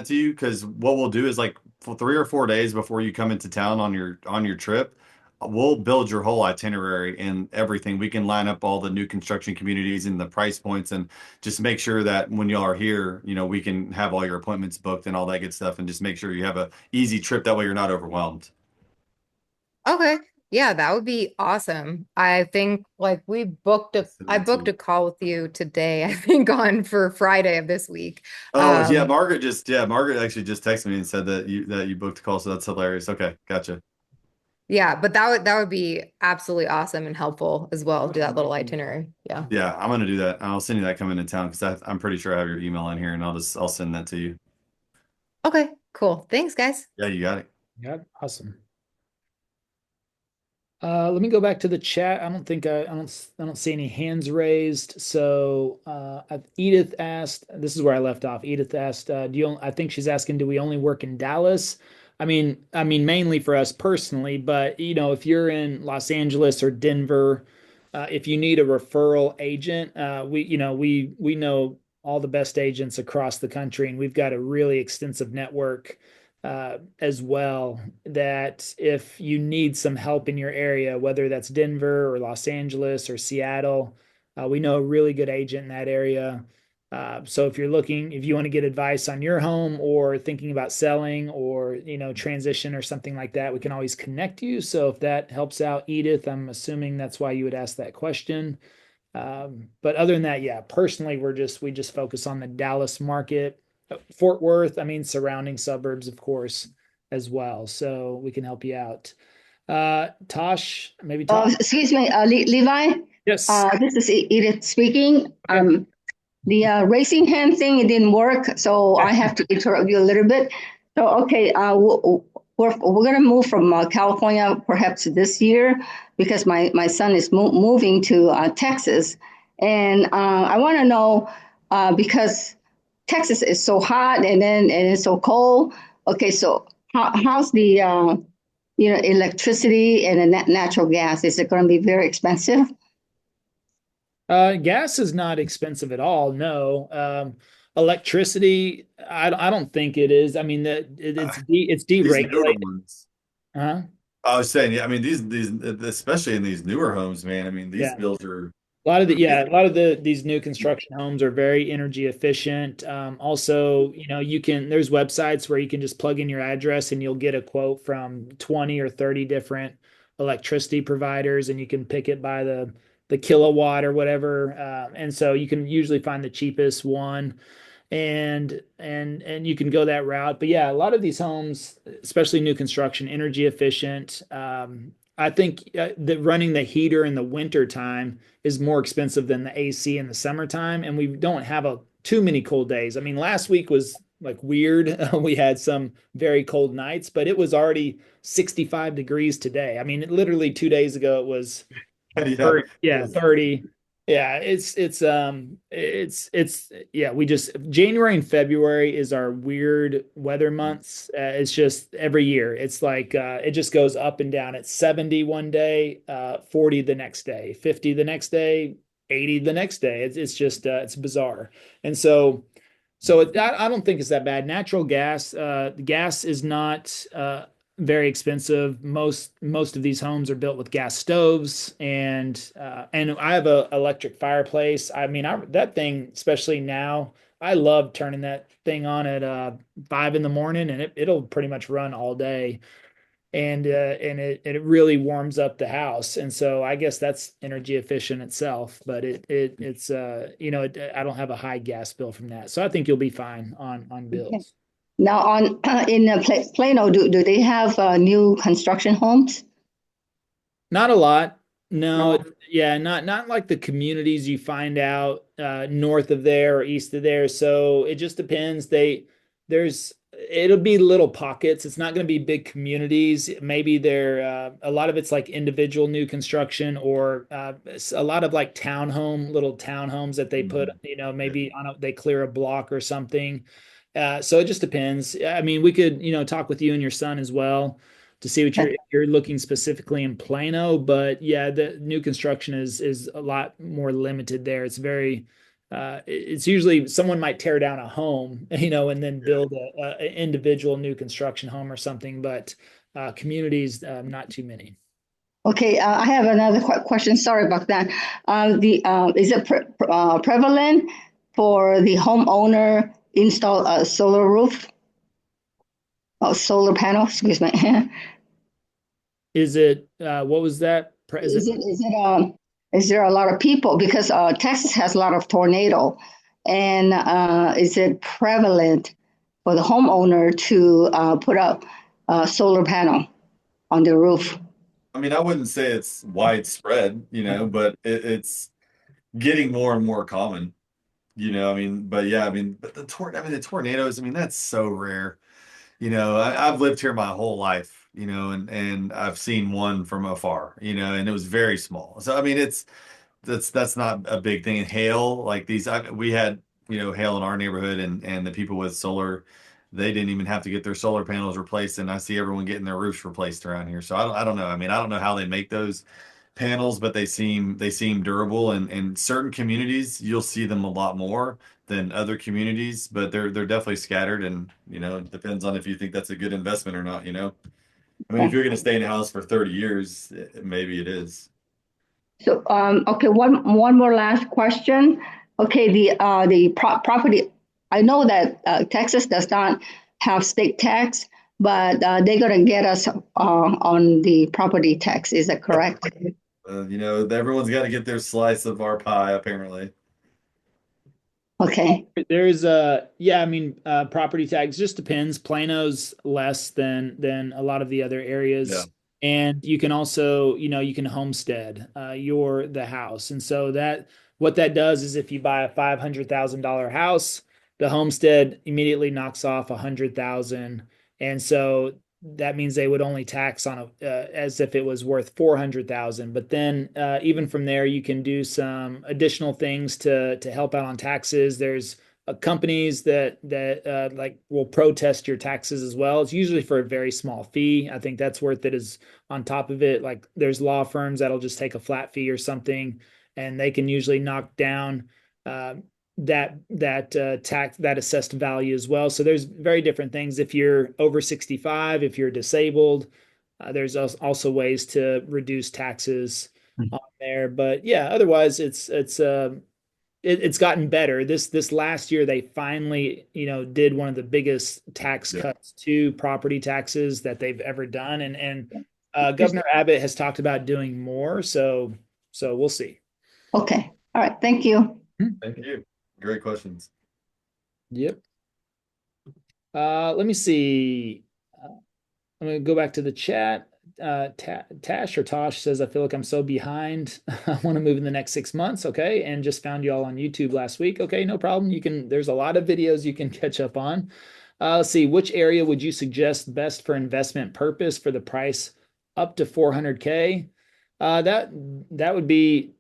to you, because what we'll do is, like, for 3 or 4 days before you come into town on your trip, we'll build your whole itinerary and everything. We can line up all the new construction communities and the price points, and just make sure that when y'all are here, we can have all your appointments booked and all that good stuff, and just make sure you have a easy trip. That way you're not overwhelmed. Okay. Yeah, that would be awesome. I think like Send I that to booked a you. call with you today, I think on for Friday of this week. Oh, yeah, Um, Margaret actually just texted me and said that you booked a call, so that's hilarious. Okay, gotcha. yeah, but that would be absolutely awesome and helpful as well. Do that little itinerary. Yeah. Yeah, I'm gonna do that. I'll send you that coming to town, because I'm pretty sure I have your email in here, and I'll send that to you. Okay, cool. Thanks, guys. Yeah, you got it. Yeah, awesome. Let me go back to the chat. I don't see any hands raised. So Edith asked, this is where I left off. Edith asked, I think she's asking, do we only work in Dallas? I mean mainly for us personally, but if you're in Los Angeles or Denver, if you need a referral agent, we know all the best agents across the country, and we've got a really extensive network as well, that if you need some help in your area, whether that's Denver or Los Angeles or Seattle, we know a really good agent in that area. So if you want to get advice on your home or thinking about selling or, transition or something like that, we can always connect you. So if that helps out, Edith, I'm assuming that's why you would ask that question. But other than that, yeah, personally, we just focus on the Dallas market, Fort Worth, I mean, surrounding suburbs, of course, as well. So we can help you out. Tosh, maybe Tosh. Excuse me, Levi. Yes. This is Edith speaking. Okay. The raising hand thing, it didn't work, so I have to interrupt you a little bit. So, okay, we're going to move from California perhaps this year because my son is moving to Texas. And I want to know because Texas is so hot and it's so cold. Okay, so how's the electricity and the natural gas? Is it going to be very expensive? Gas is not expensive at all. No. Electricity, I don't think it is. I mean, it's These newer deregulated. ones. Huh? I was saying, yeah, I mean, these, especially in these newer homes, man, I mean, these Yeah. bills are A lot of these new construction homes are very energy efficient. Also, there's websites where you can just plug in your address and you'll get a quote from 20 or 30 different electricity providers, and you can pick it by the kilowatt or whatever. And so you can usually find the cheapest one, and you can go that route. But yeah, a lot of these homes, especially new construction, energy efficient. I think that running the heater in the winter time is more expensive than the AC in the summertime, and we don't have too many cold days. I mean, last week was like weird. We had some very cold nights, but it was already 65 degrees today. I mean, literally 2 days ago it was yeah. 30, yeah, 30. Yeah, it's yeah, we just January and February is our weird weather months. It's just every year. It's like it just goes up and down. It's 70 one day, 40 the next day, 50 the next day, 80 the next day. It's just it's bizarre. And I don't think it's that bad. Natural gas is not very expensive. Most of these homes are built with gas stoves, and I have a electric fireplace. I mean, that thing, especially now, I love turning that thing on at 5 in the morning, and it'll pretty much run all day, and it really warms up the house. And so I guess that's energy efficient itself, but it's I don't have a high gas bill from that, so I think you'll be fine on Okay. bills. Now, in Plano, do they have new construction homes? Not a lot. No, No. yeah, not like the communities you find out north of there or east of there. So it just depends. It'll be little pockets. It's not going to be big communities. Maybe a lot of it's like individual new construction, or a lot of like little townhomes that they put, maybe they clear a block or something. So it just depends. I mean, we could, talk with you and your son as well to see what you're looking specifically in Plano. But yeah, the new construction is a lot more limited there. It's usually someone might tear down a home, and then build a individual new construction home or something. But communities, not too many. Okay, I have another question. Sorry about that. Is it prevalent for the homeowner install a solar roof? Oh, solar panel, excuse me. Is it what was that? Is there a lot of people because Texas has a lot of tornado, and is it prevalent for the homeowner to put up a solar panel on the roof? I mean, I wouldn't say it's widespread, but it's getting more and more common, I mean, but yeah, I mean, but the tornadoes, I mean, that's so rare. I've lived here my whole life, and I've seen one from afar, and it was very small. So I mean, that's not a big thing. And hail, like we had, hail in our neighborhood, and the people with solar, they didn't even have to get their solar panels replaced, and I see everyone getting their roofs replaced around here. So I don't know. I mean, I don't know how they make those panels, but they seem durable. And in certain communities, you'll see them a lot more than other communities, but they're definitely scattered, and it depends on if you think that's a good investment or not. I mean, if you're going to stay in a house for 30 years, maybe it is. So, okay, one more last question. Okay, the property. I know that Texas does not have state tax, but they're gonna get us on the property tax. Is that correct? Everyone's got to get their slice of our pie, apparently. Okay. There's yeah, I mean, property tax just depends. Plano's less than a lot of the other areas. Yeah. And you can also, you can homestead the house. And so what that does is if you buy a $500,000 house, the homestead immediately knocks off 100,000. And so that means they would only tax on as if it was worth 400,000. But then even from there, you can do some additional things to help out on taxes. There's companies that like will protest your taxes as well. It's usually for a very small fee. I think that's worth it. Is on top of it, like there's law firms that'll just take a flat fee or something, and they can usually knock down that assessed value as well. So there's very different things. If you're over 65, if you're disabled, there's also ways to reduce taxes on there. But yeah, otherwise it's gotten better. This last year they finally did one of the biggest tax cuts to property taxes that they've ever done, and Governor Abbott has talked about doing more. So we'll see. Okay. All right. Thank you. Thank you. Great questions. Yep. Let me see. I'm going to go back to the chat. Tash or Tosh says, I feel like I'm so behind. I want to move in the next 6 months. Okay. And just found you all on YouTube last week. Okay. No problem. There's a lot of videos you can catch up on. Let's see. Which area would you suggest best for investment purpose for the price up to 400K? That would be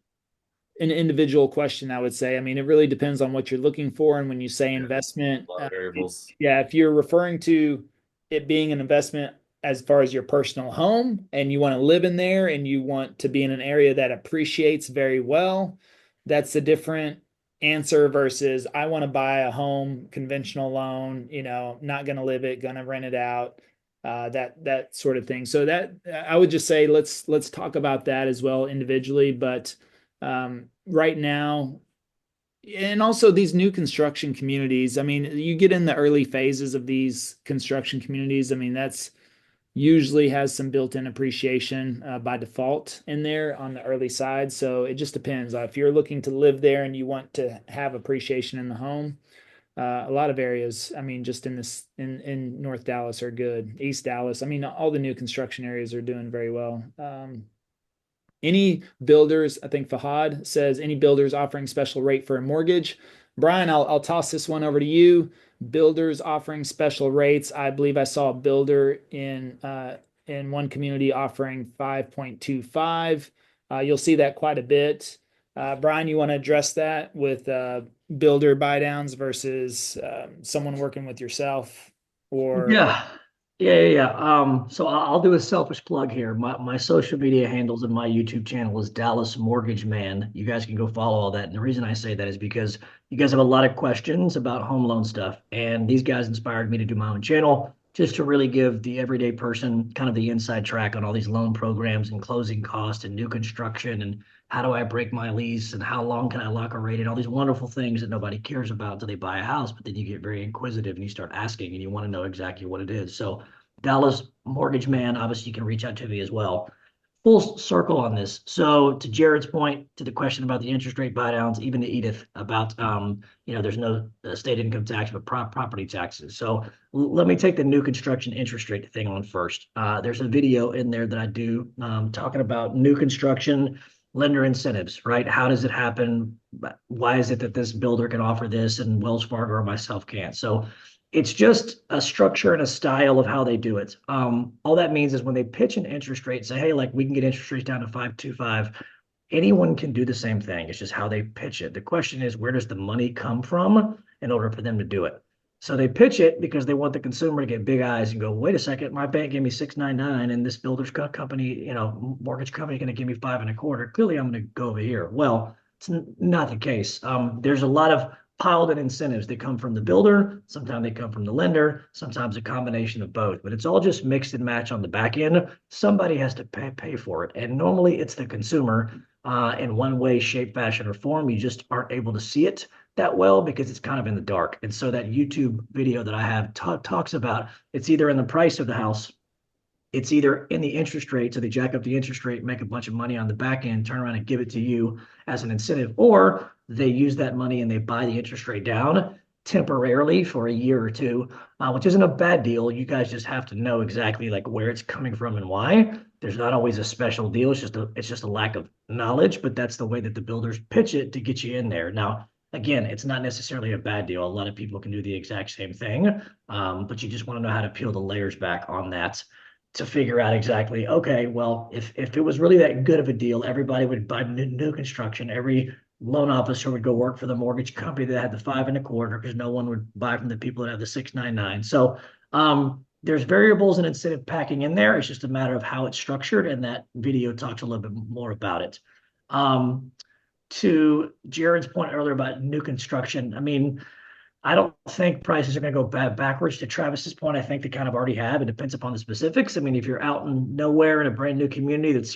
an individual question, I would say. I mean, it really depends on what you're looking for. And when you say investment, A lot of variables. yeah, if you're referring to it being an investment as far as your personal home and you want to live in there and you want to be in an area that appreciates very well, that's a different answer versus I want to buy a home, conventional loan, not going to live it, going to rent it out, that sort of thing. So that I would just say let's talk about that as well individually, but right now, and also these new construction communities. I mean, you get in the early phases of these construction communities. I mean, that's usually has some built-in appreciation by default in there on the early side. So it just depends. If you're looking to live there and you want to have appreciation in the home, a lot of areas, I mean, just in North Dallas are good. East Dallas, I mean, all the new construction areas are doing very well. Any builders, I think Fahad says, any builders offering special rate for a mortgage? Brian, I'll toss this one over to you. Builders offering special rates. I believe I saw a builder in one community offering 5.25. You'll see that quite a bit. Brian, you want to address that with builder buy downs versus someone working with yourself? Or Yeah. So I'll do a selfish plug here. My social media handles and my YouTube channel is Dallas Mortgage Man. You guys can go follow all that. And the reason I say that is because you guys have a lot of questions about home loan stuff. And these guys inspired me to do my own channel just to really give the everyday person kind of the inside track on all these loan programs and closing costs and new construction and how do I break my lease and how long can I lock a rate and all these wonderful things that nobody cares about until they buy a house. But then you get very inquisitive and you start asking and you want to know exactly what it is. So Dallas Mortgage Man, obviously you can reach out to me as well. Full circle on this. So to Jared's point, to the question about the interest rate buy downs, even to Edith about, there's no state income tax, but property taxes. So let me take the new construction interest rate thing on first. There's a video in there that I do talking about new construction lender incentives, right? How does it happen? Why is it that this builder can offer this and Wells Fargo or myself can't? So It's just a structure and a style of how they do it. All that means is when they pitch an interest rate, say, hey, like we can get interest rates down to 5.25. Anyone can do the same thing. It's just how they pitch it. The question is, where does the money come from in order for them to do it? So they pitch it because they want the consumer to get big eyes and go, wait a second, my bank gave me 6.99, and this builder's company, mortgage company, going to give me 5.25. Clearly, I'm going to go over here. Well, it's not the case. There's a lot of piled in incentives that come from the builder. Sometimes they come from the lender. Sometimes a combination of both. But it's all just mixed and match on the back end. Somebody has to pay for it, and normally it's the consumer. In one way, shape, fashion, or form. You just aren't able to see it that well because it's kind of in the dark. And so that YouTube video that I have talks about it's either in the price of the house, it's either in the interest rate. So they jack up the interest rate, make a bunch of money on the back end, turn around and give it to you as an incentive, or they use that money and they buy the interest rate down temporarily for a year or two, which isn't a bad deal. You guys just have to know exactly like where it's coming from and why. There's not always a special deal. It's just a lack of knowledge, but that's the way that the builders pitch it to get you in there. Now, again, it's not necessarily a bad deal. A lot of people can do the exact same thing, but you just want to know how to peel the layers back on that to figure out exactly, okay, well, if it was really that good of a deal, everybody would buy new construction. Every loan officer would go work for the mortgage company that had the 5.25 because no one would buy from the people that have the 6.99. So there's variables and incentive packing in there. It's just a matter of how it's structured, and that video talks a little bit more about it. To Jared's point earlier about new construction, I mean, I don't think prices are going to go backwards. To Travis's point, I think they kind of already have. It depends upon the specifics. I mean, if you're out in nowhere in a brand new community that's,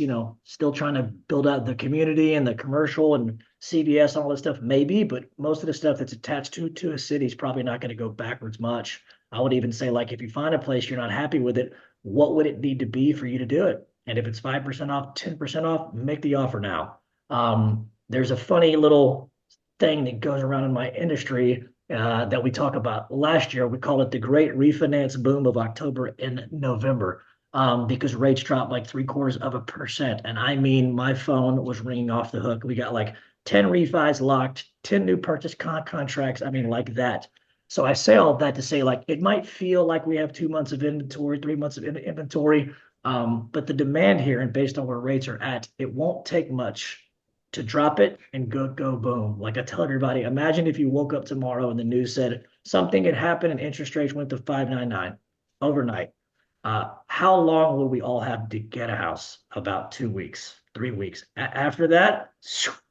still trying to build out the community and the commercial and CVS and all this stuff, maybe, but most of the stuff that's attached to a city is probably not going to go backwards much. I would even say, like, if you find a place you're not happy with it, what would it need to be for you to do it? And if it's 5% off, 10% off, make the offer now. There's a funny little thing that goes around in my industry that we talk about last year. We call it the great refinance boom of October and November because rates dropped like 0.75%. And I mean, my phone was ringing off the hook. We got like 10 refis locked, 10 new purchase contracts. I mean, like that. So I say all of that to say, like, it might feel like we have 2 months of inventory, 3 months of inventory, but the demand here and based on where rates are at, it won't take much to drop it and go boom. Like I tell everybody, imagine if you woke up tomorrow and the news said something had happened and interest rates went to 5.99 overnight. How long will we all have to get a house? About 2 weeks, 3 weeks. After that,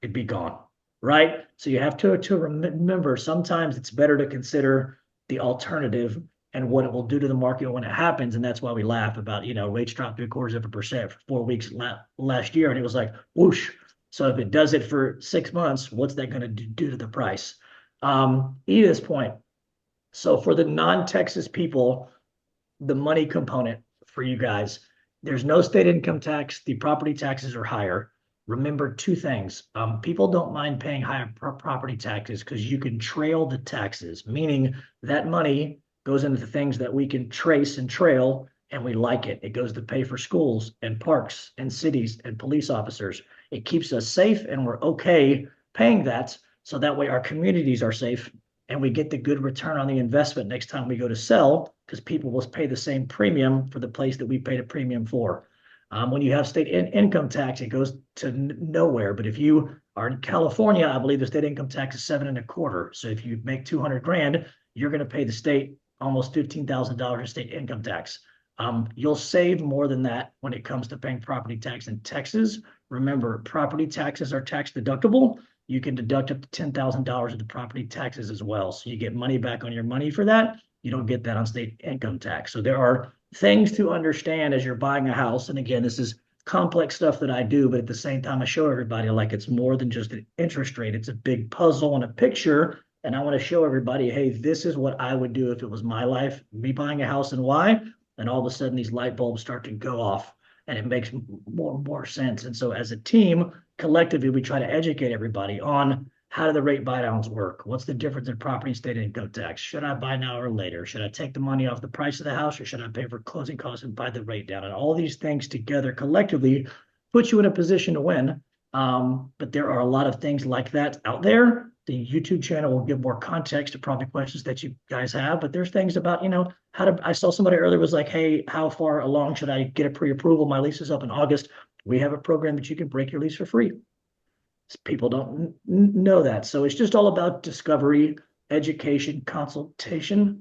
it'd be gone, right? So you have to remember sometimes it's better to consider the alternative and what it will do to the market when it happens. And that's why we laugh about, rates dropped 0.25% for 4 weeks last year. And it was like, whoosh. So if it does it for 6 months, what's that going to do to the price? Edith's point. So for the non-Texas people, the money component for you guys, there's no state income tax. The property taxes are higher. Remember two things. People don't mind paying higher property taxes because you can trail the taxes, meaning that money goes into the things that we can trace and trail, and we like it. It goes to pay for schools and parks and cities and police officers. It keeps us safe, and we're okay paying that. So that way our communities are safe and we get the good return on the investment next time we go to sell because people will pay the same premium for the place that we paid a premium for. When you have state income tax, it goes to nowhere. But if you are in California, I believe the state income tax is 7.25. So if you make 200 grand, you're going to pay the state almost $15,000 in state income tax. You'll save more than that when it comes to paying property tax in Texas. Remember, property taxes are tax deductible. You can deduct up to $10,000 of the property taxes as well. So you get money back on your money for that. You don't get that on state income tax. So there are things to understand as you're buying a house. And again, this is complex stuff that I do, but at the same time, I show everybody like it's more than just an interest rate. It's a big puzzle and a picture. And I want to show everybody, hey, this is what I would do if it was my life, me buying a house and why. And all of a sudden these light bulbs start to go off and it makes more sense. And so as a team, collectively, we try to educate everybody on how do the rate buy downs work? What's the difference in property and state income tax? Should I buy now or later? Should I take the money off the price of the house or should I pay for closing costs and buy the rate down? And all these things together collectively put you in a position to win. But there are a lot of things like that out there The YouTube channel will give more context to probably questions that you guys have, but there's things about, I saw somebody earlier was like, hey, how far along should I get a pre-approval? My lease is up in August. We have a program that you can break your lease for free. People don't know that. So it's just all about discovery, education, consultation.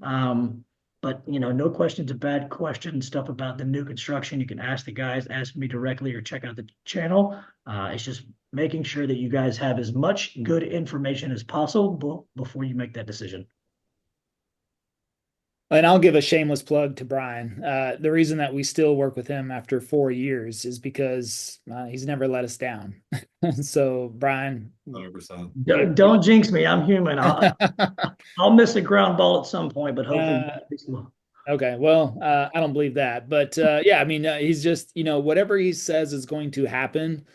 But no question's a bad question. Stuff about the new construction, you can ask the guys, ask me directly, or check out the channel. It's just making sure that you guys have as much good information as possible before you make that decision. And I'll give a shameless plug to Brian. The reason that we still work with him after 4 years is because he's never let us down. So, Brian, 100%. Don't jinx me. I'm human. I'll miss a ground ball at some point, but hopefully. Okay, well, I don't believe that, but yeah, I mean, he's just, whatever he says is going to happen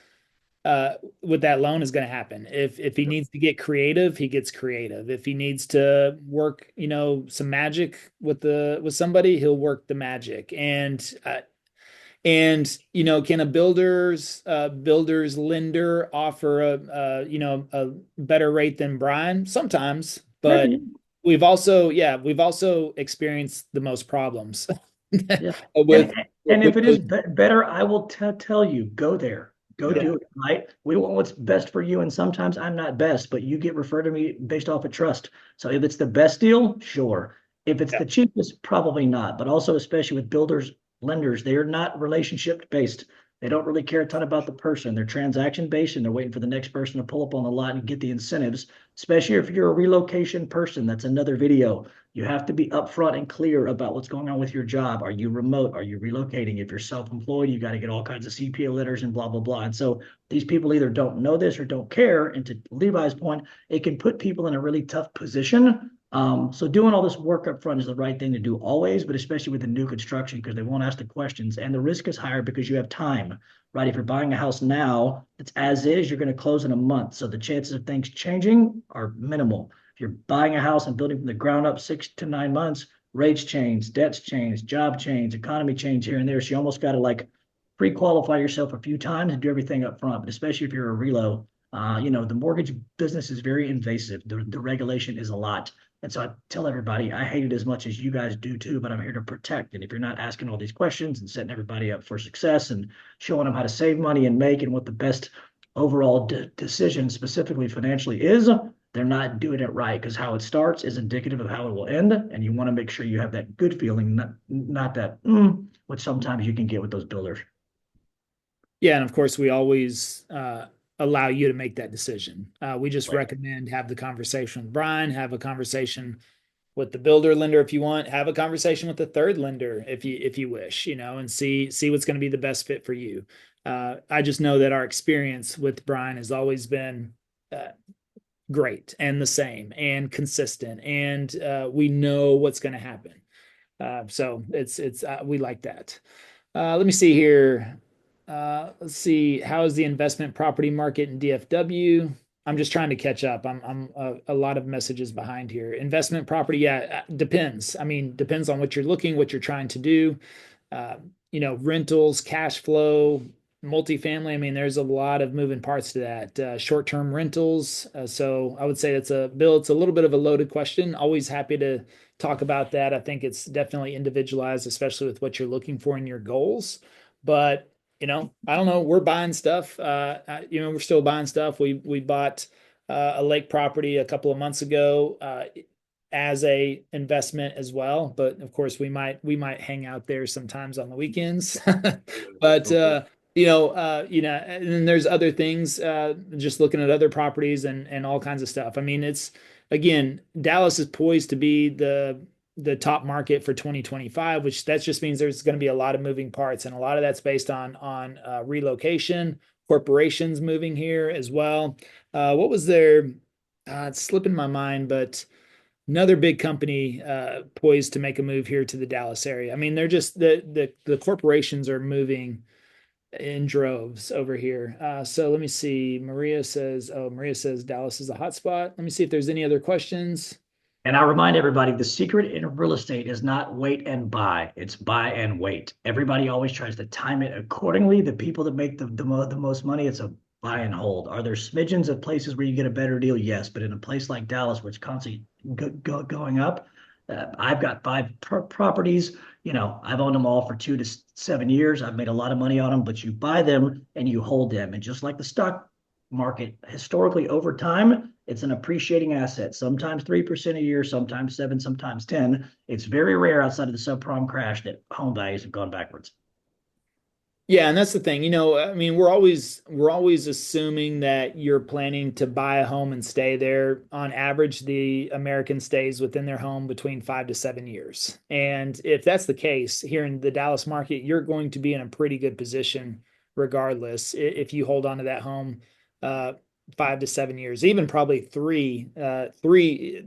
with that loan is going to happen. If he needs to get creative, he gets creative. If he needs to work, some magic with somebody, he'll work the magic. And can a builder's lender offer a better rate than Brian? Sometimes, but we've also experienced the most problems. Yeah. And if it is better, I will tell you, go there. Go do it, right? We want what's best for you. And sometimes I'm not best, but you get referred to me based off of trust. So if it's the best deal, sure. If it's the cheapest, probably not. But also, especially with builders, lenders, they're not relationship based. They don't really care a ton about the person. They're transaction based, and they're waiting for the next person to pull up on the lot and get the incentives, especially if you're a relocation person. That's another video. You have to be upfront and clear about what's going on with your job. Are you remote? Are you relocating? If you're self-employed, you got to get all kinds of CPA letters and blah, blah, blah. And so these people either don't know this or don't care. And to Levi's point, it can put people in a really tough position. So doing all this work up front is the right thing to do always, but especially with the new construction, because they won't ask the questions and the risk is higher because you have time, right? If you're buying a house now, it's as is, you're going to close in a month. So the chances of things changing are minimal. If you're buying a house and building from the ground up 6 to 9 months, rates change, debts change, job change, economy change here and there. So you almost got to pre-qualify yourself a few times and do everything up front, but especially if you're a relo, the mortgage business is very invasive. The regulation is a lot. And so I tell everybody, I hate it as much as you guys do too, but I'm here to protect. And if you're not asking all these questions and setting everybody up for success and showing them how to save money and make and what the best overall decision specifically financially is, they're not doing it right, because how it starts is indicative of how it will end. And you want to make sure you have that good feeling, not that, which sometimes you can get with those builders. Yeah. And of course, we always allow you to make that decision. We just recommend have the conversation with Brian, have a conversation with the builder lender if you want, have a conversation with the third lender if you wish, and see what's going to be the best fit for you. I just know that our experience with Brian has always been great and the same and consistent, and we know what's going to happen. So it's we like that. Let me see here. Let's see. How is the investment property market in DFW? I'm just trying to catch up. I'm a lot of messages behind here. Investment property, yeah, depends. I mean, depends on what you're trying to do. Rentals, cash flow, multifamily. I mean, there's a lot of moving parts to that. Short-term rentals. So I would say it's a little bit of a loaded question. Always happy to talk about that. I think it's definitely individualized, especially with what you're looking for in your goals. But I don't know. We're buying stuff. We're still buying stuff. We bought a lake property a couple of months ago as a investment as well. But of course, we might hang out there sometimes on the weekends. But and then there's other things. Just looking at other properties and all kinds of stuff. I mean, Dallas is poised to be the top market for 2025, which that just means there's going to be a lot of moving parts, and a lot of that's based on relocation, corporations moving here as well. What was there? It's slipping my mind, but another big company poised to make a move here to the Dallas area. I mean, they're just the corporations are moving in droves over here. So let me see. Maria says Dallas is a hot spot. Let me see if there's any other questions. And I remind everybody, the secret in real estate is not wait and buy. It's buy and wait. Everybody always tries to time it accordingly. The people that make the most money, it's a buy and hold. Are there smidgens of places where you get a better deal? Yes, but in a place like Dallas, where it's constantly going up, I've got five properties. I've owned them all for 2 to 7 years. I've made a lot of money on them, but you buy them and you hold them. And just like the stock market, historically over time, it's an appreciating asset. Sometimes 3% a year, sometimes 7, sometimes 10. It's very rare outside of the subprime crash that home values have gone backwards. Yeah, and that's the thing. I mean, we're always assuming that you're planning to buy a home and stay there. On average, the American stays within their home between 5 to 7 years. And if that's the case here in the Dallas market, you're going to be in a pretty good position regardless if you hold on to that home 5 to 7 years, even probably three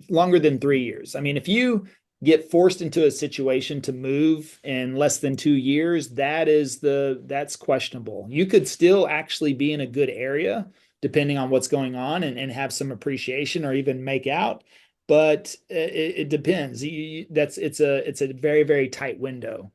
longer than 3 years. I mean, if you get forced into a situation to move in less than 2 years, that's questionable. You could still actually be in a good area depending on what's going on and have some appreciation or even make out, but it depends. It's a very, very tight window.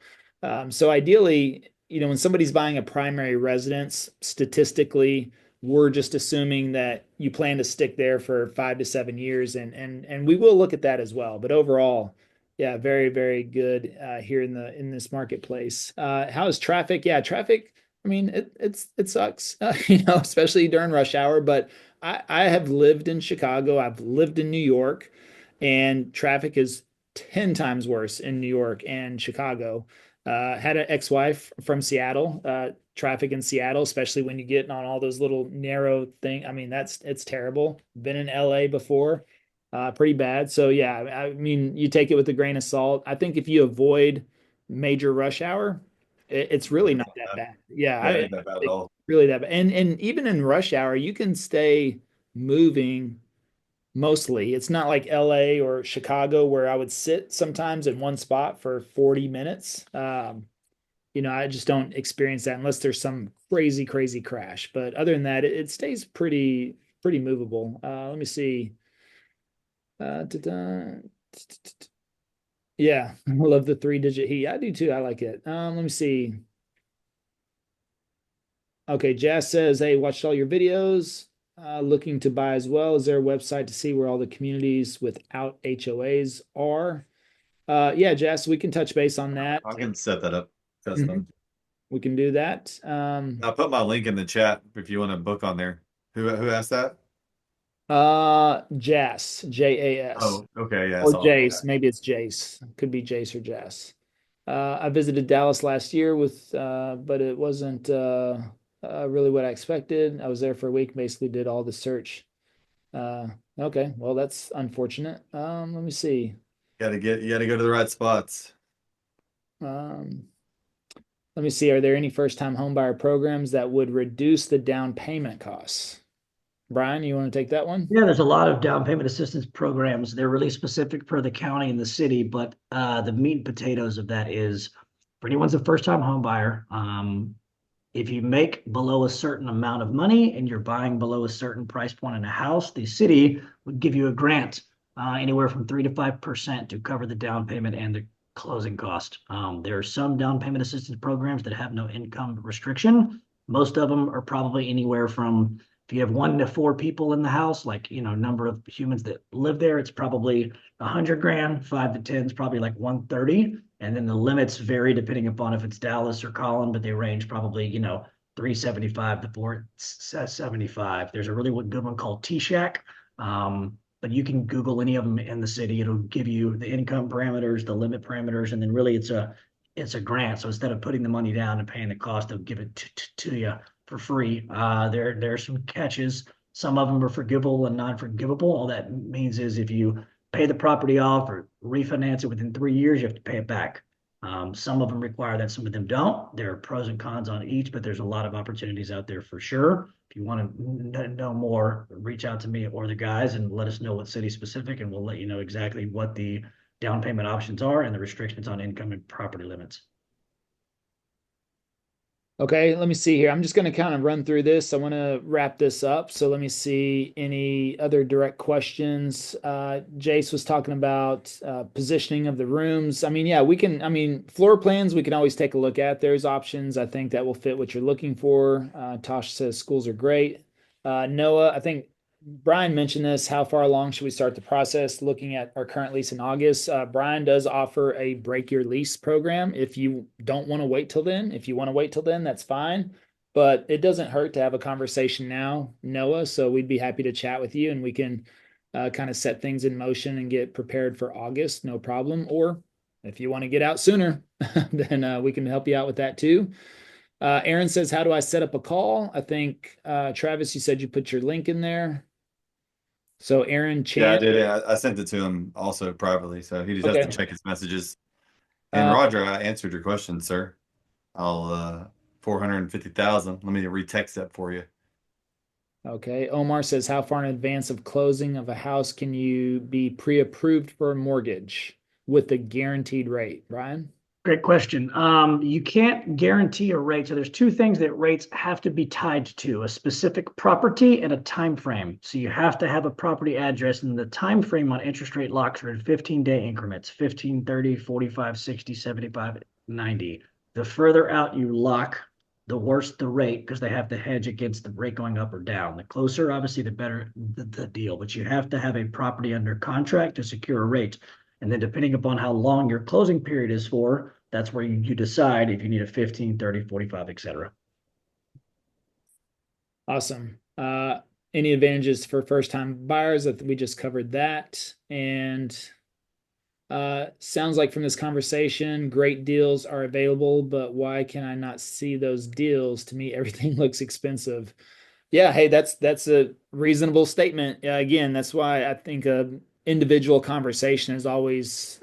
So ideally, when somebody's buying a primary residence, statistically, we're just assuming that you plan to stick there for 5 to 7 years, and we will look at that as well. But overall, yeah, very, very good here in this marketplace. How is traffic? Yeah, traffic. I mean, it sucks, especially during rush hour. But I have lived in Chicago. I've lived in New York, and traffic is 10 times worse in New York and Chicago. Had an ex-wife from Seattle. Traffic in Seattle, especially when you get on all those little narrow thing. I mean, it's terrible. Been in LA before. Pretty bad. So yeah, I mean, you take it with a grain of salt. I think if you avoid major rush hour, it's really not that bad. Yeah, Yeah, ain't that bad at all. really that bad. And even in rush hour, you can stay moving mostly. It's not like LA or Chicago where I would sit sometimes in one spot for 40 minutes. I just don't experience that unless there's some crazy, crazy crash. But other than that, it stays pretty movable. Let me see. Yeah, I love the 3-digit heat. I do too. I like it. Let me see. Okay, Jazz says, "Hey, watched all your videos. Looking to buy as well. Is there a website to see where all the communities without HOAs are?" Yeah, Jazz, we can touch base on that. I can set that up. Mhm. We can do that. I'll put my link in the chat if you want to book on there. Who asked that? Jas, Jas. Oh, okay, yeah. Or Jace. Maybe it's Jace. Could be Jace or Jas. I visited Dallas last year but it wasn't really what I expected. I was there for a week, basically did all the search. Okay, well, that's unfortunate. Let me see. You gotta go to the right spots. Let me see. Are there any first-time homebuyer programs that would reduce the down payment costs? Brian, you want to take that one? Yeah, there's a lot of down payment assistance programs. They're really specific for the county and the city, but the meat and potatoes of that is for anyone's a first-time home buyer. If you make below a certain amount of money and you're buying below a certain price point in a house, the city would give you a grant anywhere from 3 to 5% to cover the down payment and the closing cost. There are some down payment assistance programs that have no income restriction. Most of them are probably anywhere from, if you have 1 to 4 people in the house, like, number of humans that live there, it's probably 100 grand. 5 to 10 is probably like 130. And then the limits vary depending upon if it's Dallas or Collin, but they range probably, 375 to 475. There's a really good one called T-Shack. But you can Google any of them in the city. It'll give you the income parameters, the limit parameters, and then really it's a grant. So instead of putting the money down and paying the cost, they'll give it to you for free. There are some catches. Some of them are forgivable and non-forgivable. All that means is if you pay the property off or refinance it within 3 years, you have to pay it back. Some of them require that, some of them don't. There are pros and cons on each, but there's a lot of opportunities out there for sure. If you want to know more, reach out to me or the guys and let us know what city specific, and we'll let you know exactly what the down payment options are and the restrictions on income and property limits. Okay, let me see here. I'm just going to kind of run through this. I want to wrap this up. So let me see any other direct questions. Jace was talking about positioning of the rooms. I mean, yeah, floor plans we can always take a look at. There's options, I think, that will fit what you're looking for. Tosh says schools are great. Noah, I think Brian mentioned this. How far along should we start the process looking at our current lease in August? Brian does offer a break your lease program. If you don't want to wait till then, if you want to wait till then, that's fine. But it doesn't hurt to have a conversation now, Noah. So we'd be happy to chat with you and we can kind of set things in motion and get prepared for August, no problem. Or if you want to get out sooner, then we can help you out with that too. Aaron says, how do I set up a call? I think, Travis, you said you put your link in there. So Aaron Yeah, I Chan. did. I sent it to him also privately, so he just has to Okay. check his messages. And Roger, I answered your question, sir. I'll 450,000. Let me retext that for you. Okay. Omar says, how far in advance of closing of a house can you be pre-approved for a mortgage with a guaranteed rate? Brian? Great question. You can't guarantee a rate. So there's two things that rates have to be tied to: a specific property and a time frame. So you have to have a property address, and the time frame on interest rate locks are in 15-day increments: 15, 30, 45, 60, 75, 90. The further out you lock, the worse the rate, because they have to hedge against the rate going up or down. The closer, obviously, the better the deal. But you have to have a property under contract to secure a rate. And then depending upon how long your closing period is for, that's where you decide if you need a 15, 30, 45, etc. Awesome. Any advantages for first-time buyers? We just covered that. And sounds like from this conversation, great deals are available, but why can I not see those deals? To me, everything looks expensive. Yeah, hey, that's a reasonable statement. Again, that's why I think a individual conversation is always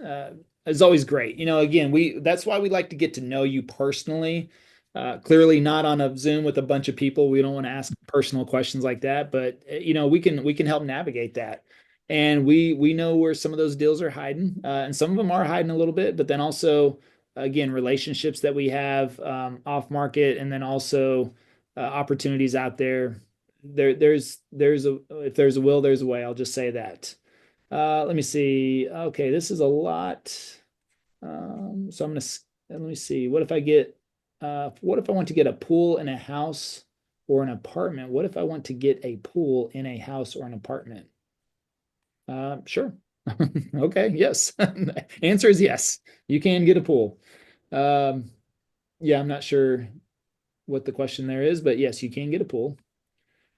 great. You know, again, we that's why we like to get to know you personally. Clearly not on a Zoom with a bunch of people. We don't want to ask personal questions like that, but you know, we can help navigate that. And we know where some of those deals are hiding, and some of them are hiding a little bit, but then also again, relationships that we have off market, and then also opportunities out there. There's a if there's a will, there's a way. I'll just say that. Let me see. Okay, this is a lot. So I'm gonna let me see. What if I get? What if I want to get a pool in a house or an apartment? What if I want to get a pool in a house or an apartment? Sure. Okay. Yes. Answer is yes. You can get a pool. Um, yeah, I'm not sure what the question there is, but yes, you can get a pool.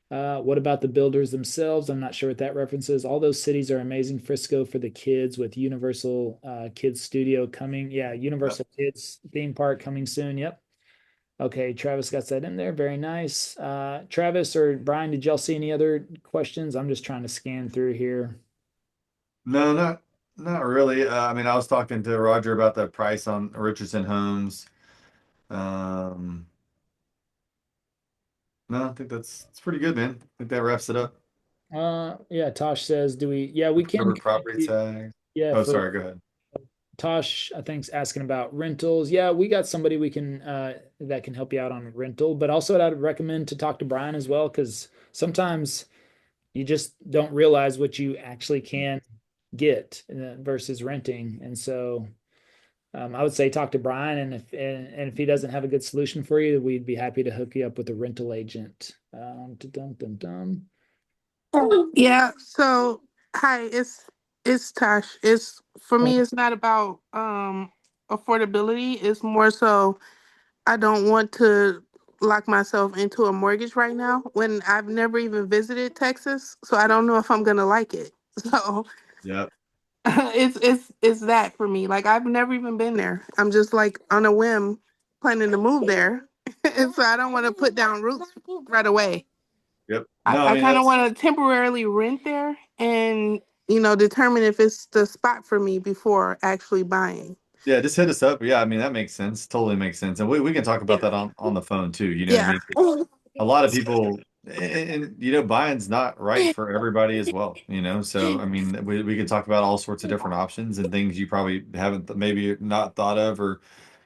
What about the builders themselves? I'm not sure what that references. All those cities are amazing. Frisco for the kids with Universal Kids Studio coming. Yeah, Universal Kids theme park coming soon. Yep. Okay, Travis got that in there. Very nice. Travis or Brian, did y'all see any other questions? I'm just trying to scan through here. No, not really. I mean, I was talking to Roger about the price on Richardson Homes. Um, no, I think it's pretty good, man. I think that wraps it up. Yeah, Tosh says, do we, yeah, we can Cover connect property you. tax. Yeah, Oh, for sorry, go ahead. Tosh, I think is asking about rentals. Yeah, we got somebody we can that can help you out on rental, but also I'd recommend to talk to Brian as well, because sometimes you just don't realize what you actually can get versus renting. And so I would say talk to Brian, and if he doesn't have a good solution for you, we'd be happy to hook you up with a rental agent. Dum, dum, dum. Yeah, so hi, it's Tash. It's for me it's not about affordability. It's more so I don't want to lock myself into a mortgage right now when I've never even visited Texas, so I don't know if I'm gonna like it. So Yep. it's that for me. Like I've never even been there. I'm just like on a whim planning to move there. And so I don't want to put down roots right away. Yep. I, No, I I mean kind of that's want to temporarily rent there and, determine if it's the spot for me before actually buying. yeah, just hit us up. Yeah, I mean that makes sense. Totally makes sense. And we can talk about Yeah. that on the phone too. You know what I Yeah. mean? A lot of people and buying's not right for everybody as well, so I mean we can talk about all sorts of different options and things you probably haven't maybe not thought of or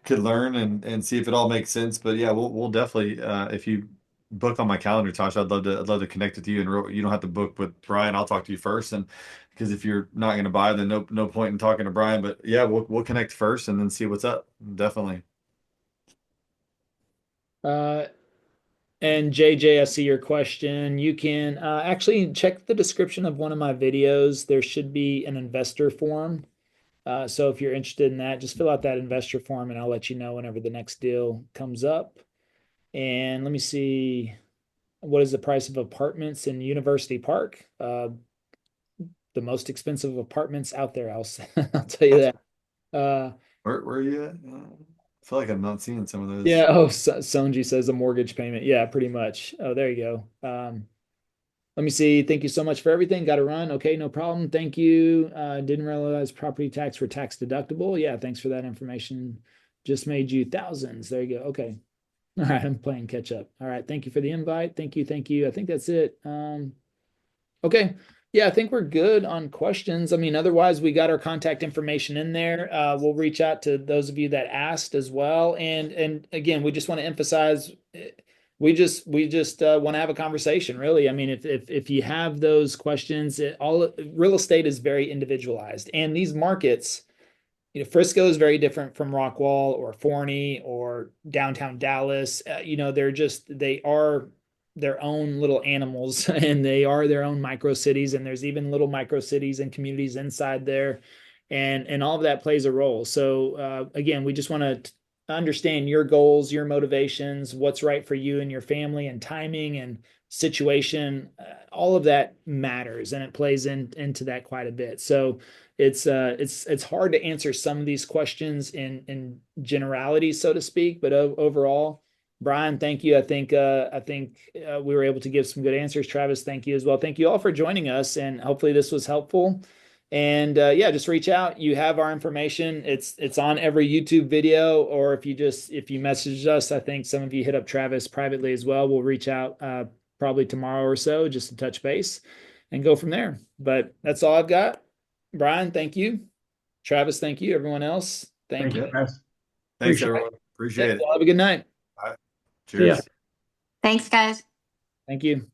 could learn and see if it all makes sense. But yeah, we'll definitely if you book on my calendar, Tosh, I'd love to connect with you, and you don't have to book with Brian. I'll talk to you first, and because if you're not going to buy, then no point in talking to Brian. But yeah, we'll connect first and then see what's up. Definitely. Uh, And JJ, I see your question. You can actually check the description of one of my videos. There should be an investor form. So if you're interested in that, just fill out that investor form and I'll let you know whenever the next deal comes up. And let me see, what is the price of apartments in University Park? The most expensive apartments out there, I'll tell you that. Where are you at? I feel like I'm not seeing some of those. Yeah. Oh, Sonji says a mortgage payment. Yeah, pretty much. Oh, there you go. Let me see. Thank you so much for everything. Got to run. Okay, no problem. Thank you. Didn't realize property tax were tax deductible. Yeah, thanks for that information. Just made you thousands. There you go. Okay. All right, I'm playing catch up. All right, thank you for the invite. Thank you, thank you. I think that's it. Okay. Yeah, I think we're good on questions. I mean, otherwise, we got our contact information in there. We'll reach out to those of you that asked as well. And again, we just want to emphasize, we just want to have a conversation, really. I mean, if you have those questions, all real estate is very individualized, and these markets, Frisco is very different from Rockwall or Forney or downtown Dallas. They are their own little animals and they are their own micro cities. And there's even little micro cities and communities inside there. And all of that plays a role. So again, we just want to understand your goals, your motivations, what's right for you and your family, and timing and situation. All of that matters, and it plays into that quite a bit. So it's hard to answer some of these questions in generality, so to speak. But overall, Brian, thank you. I think we were able to give some good answers. Travis, thank you as well. Thank you all for joining us, and hopefully this was helpful. And yeah, just reach out. You have our information. It's on every YouTube video, or if you message us, I think some of you hit up Travis privately as well. We'll reach out probably tomorrow or so just to touch base and go from there. But that's all I've got. Brian, thank you. Travis, thank you. Everyone else, thank you. Travis. Thanks, everyone. Appreciate it. Have a good night. All right. See ya. Cheers. Thanks, guys. Thank you.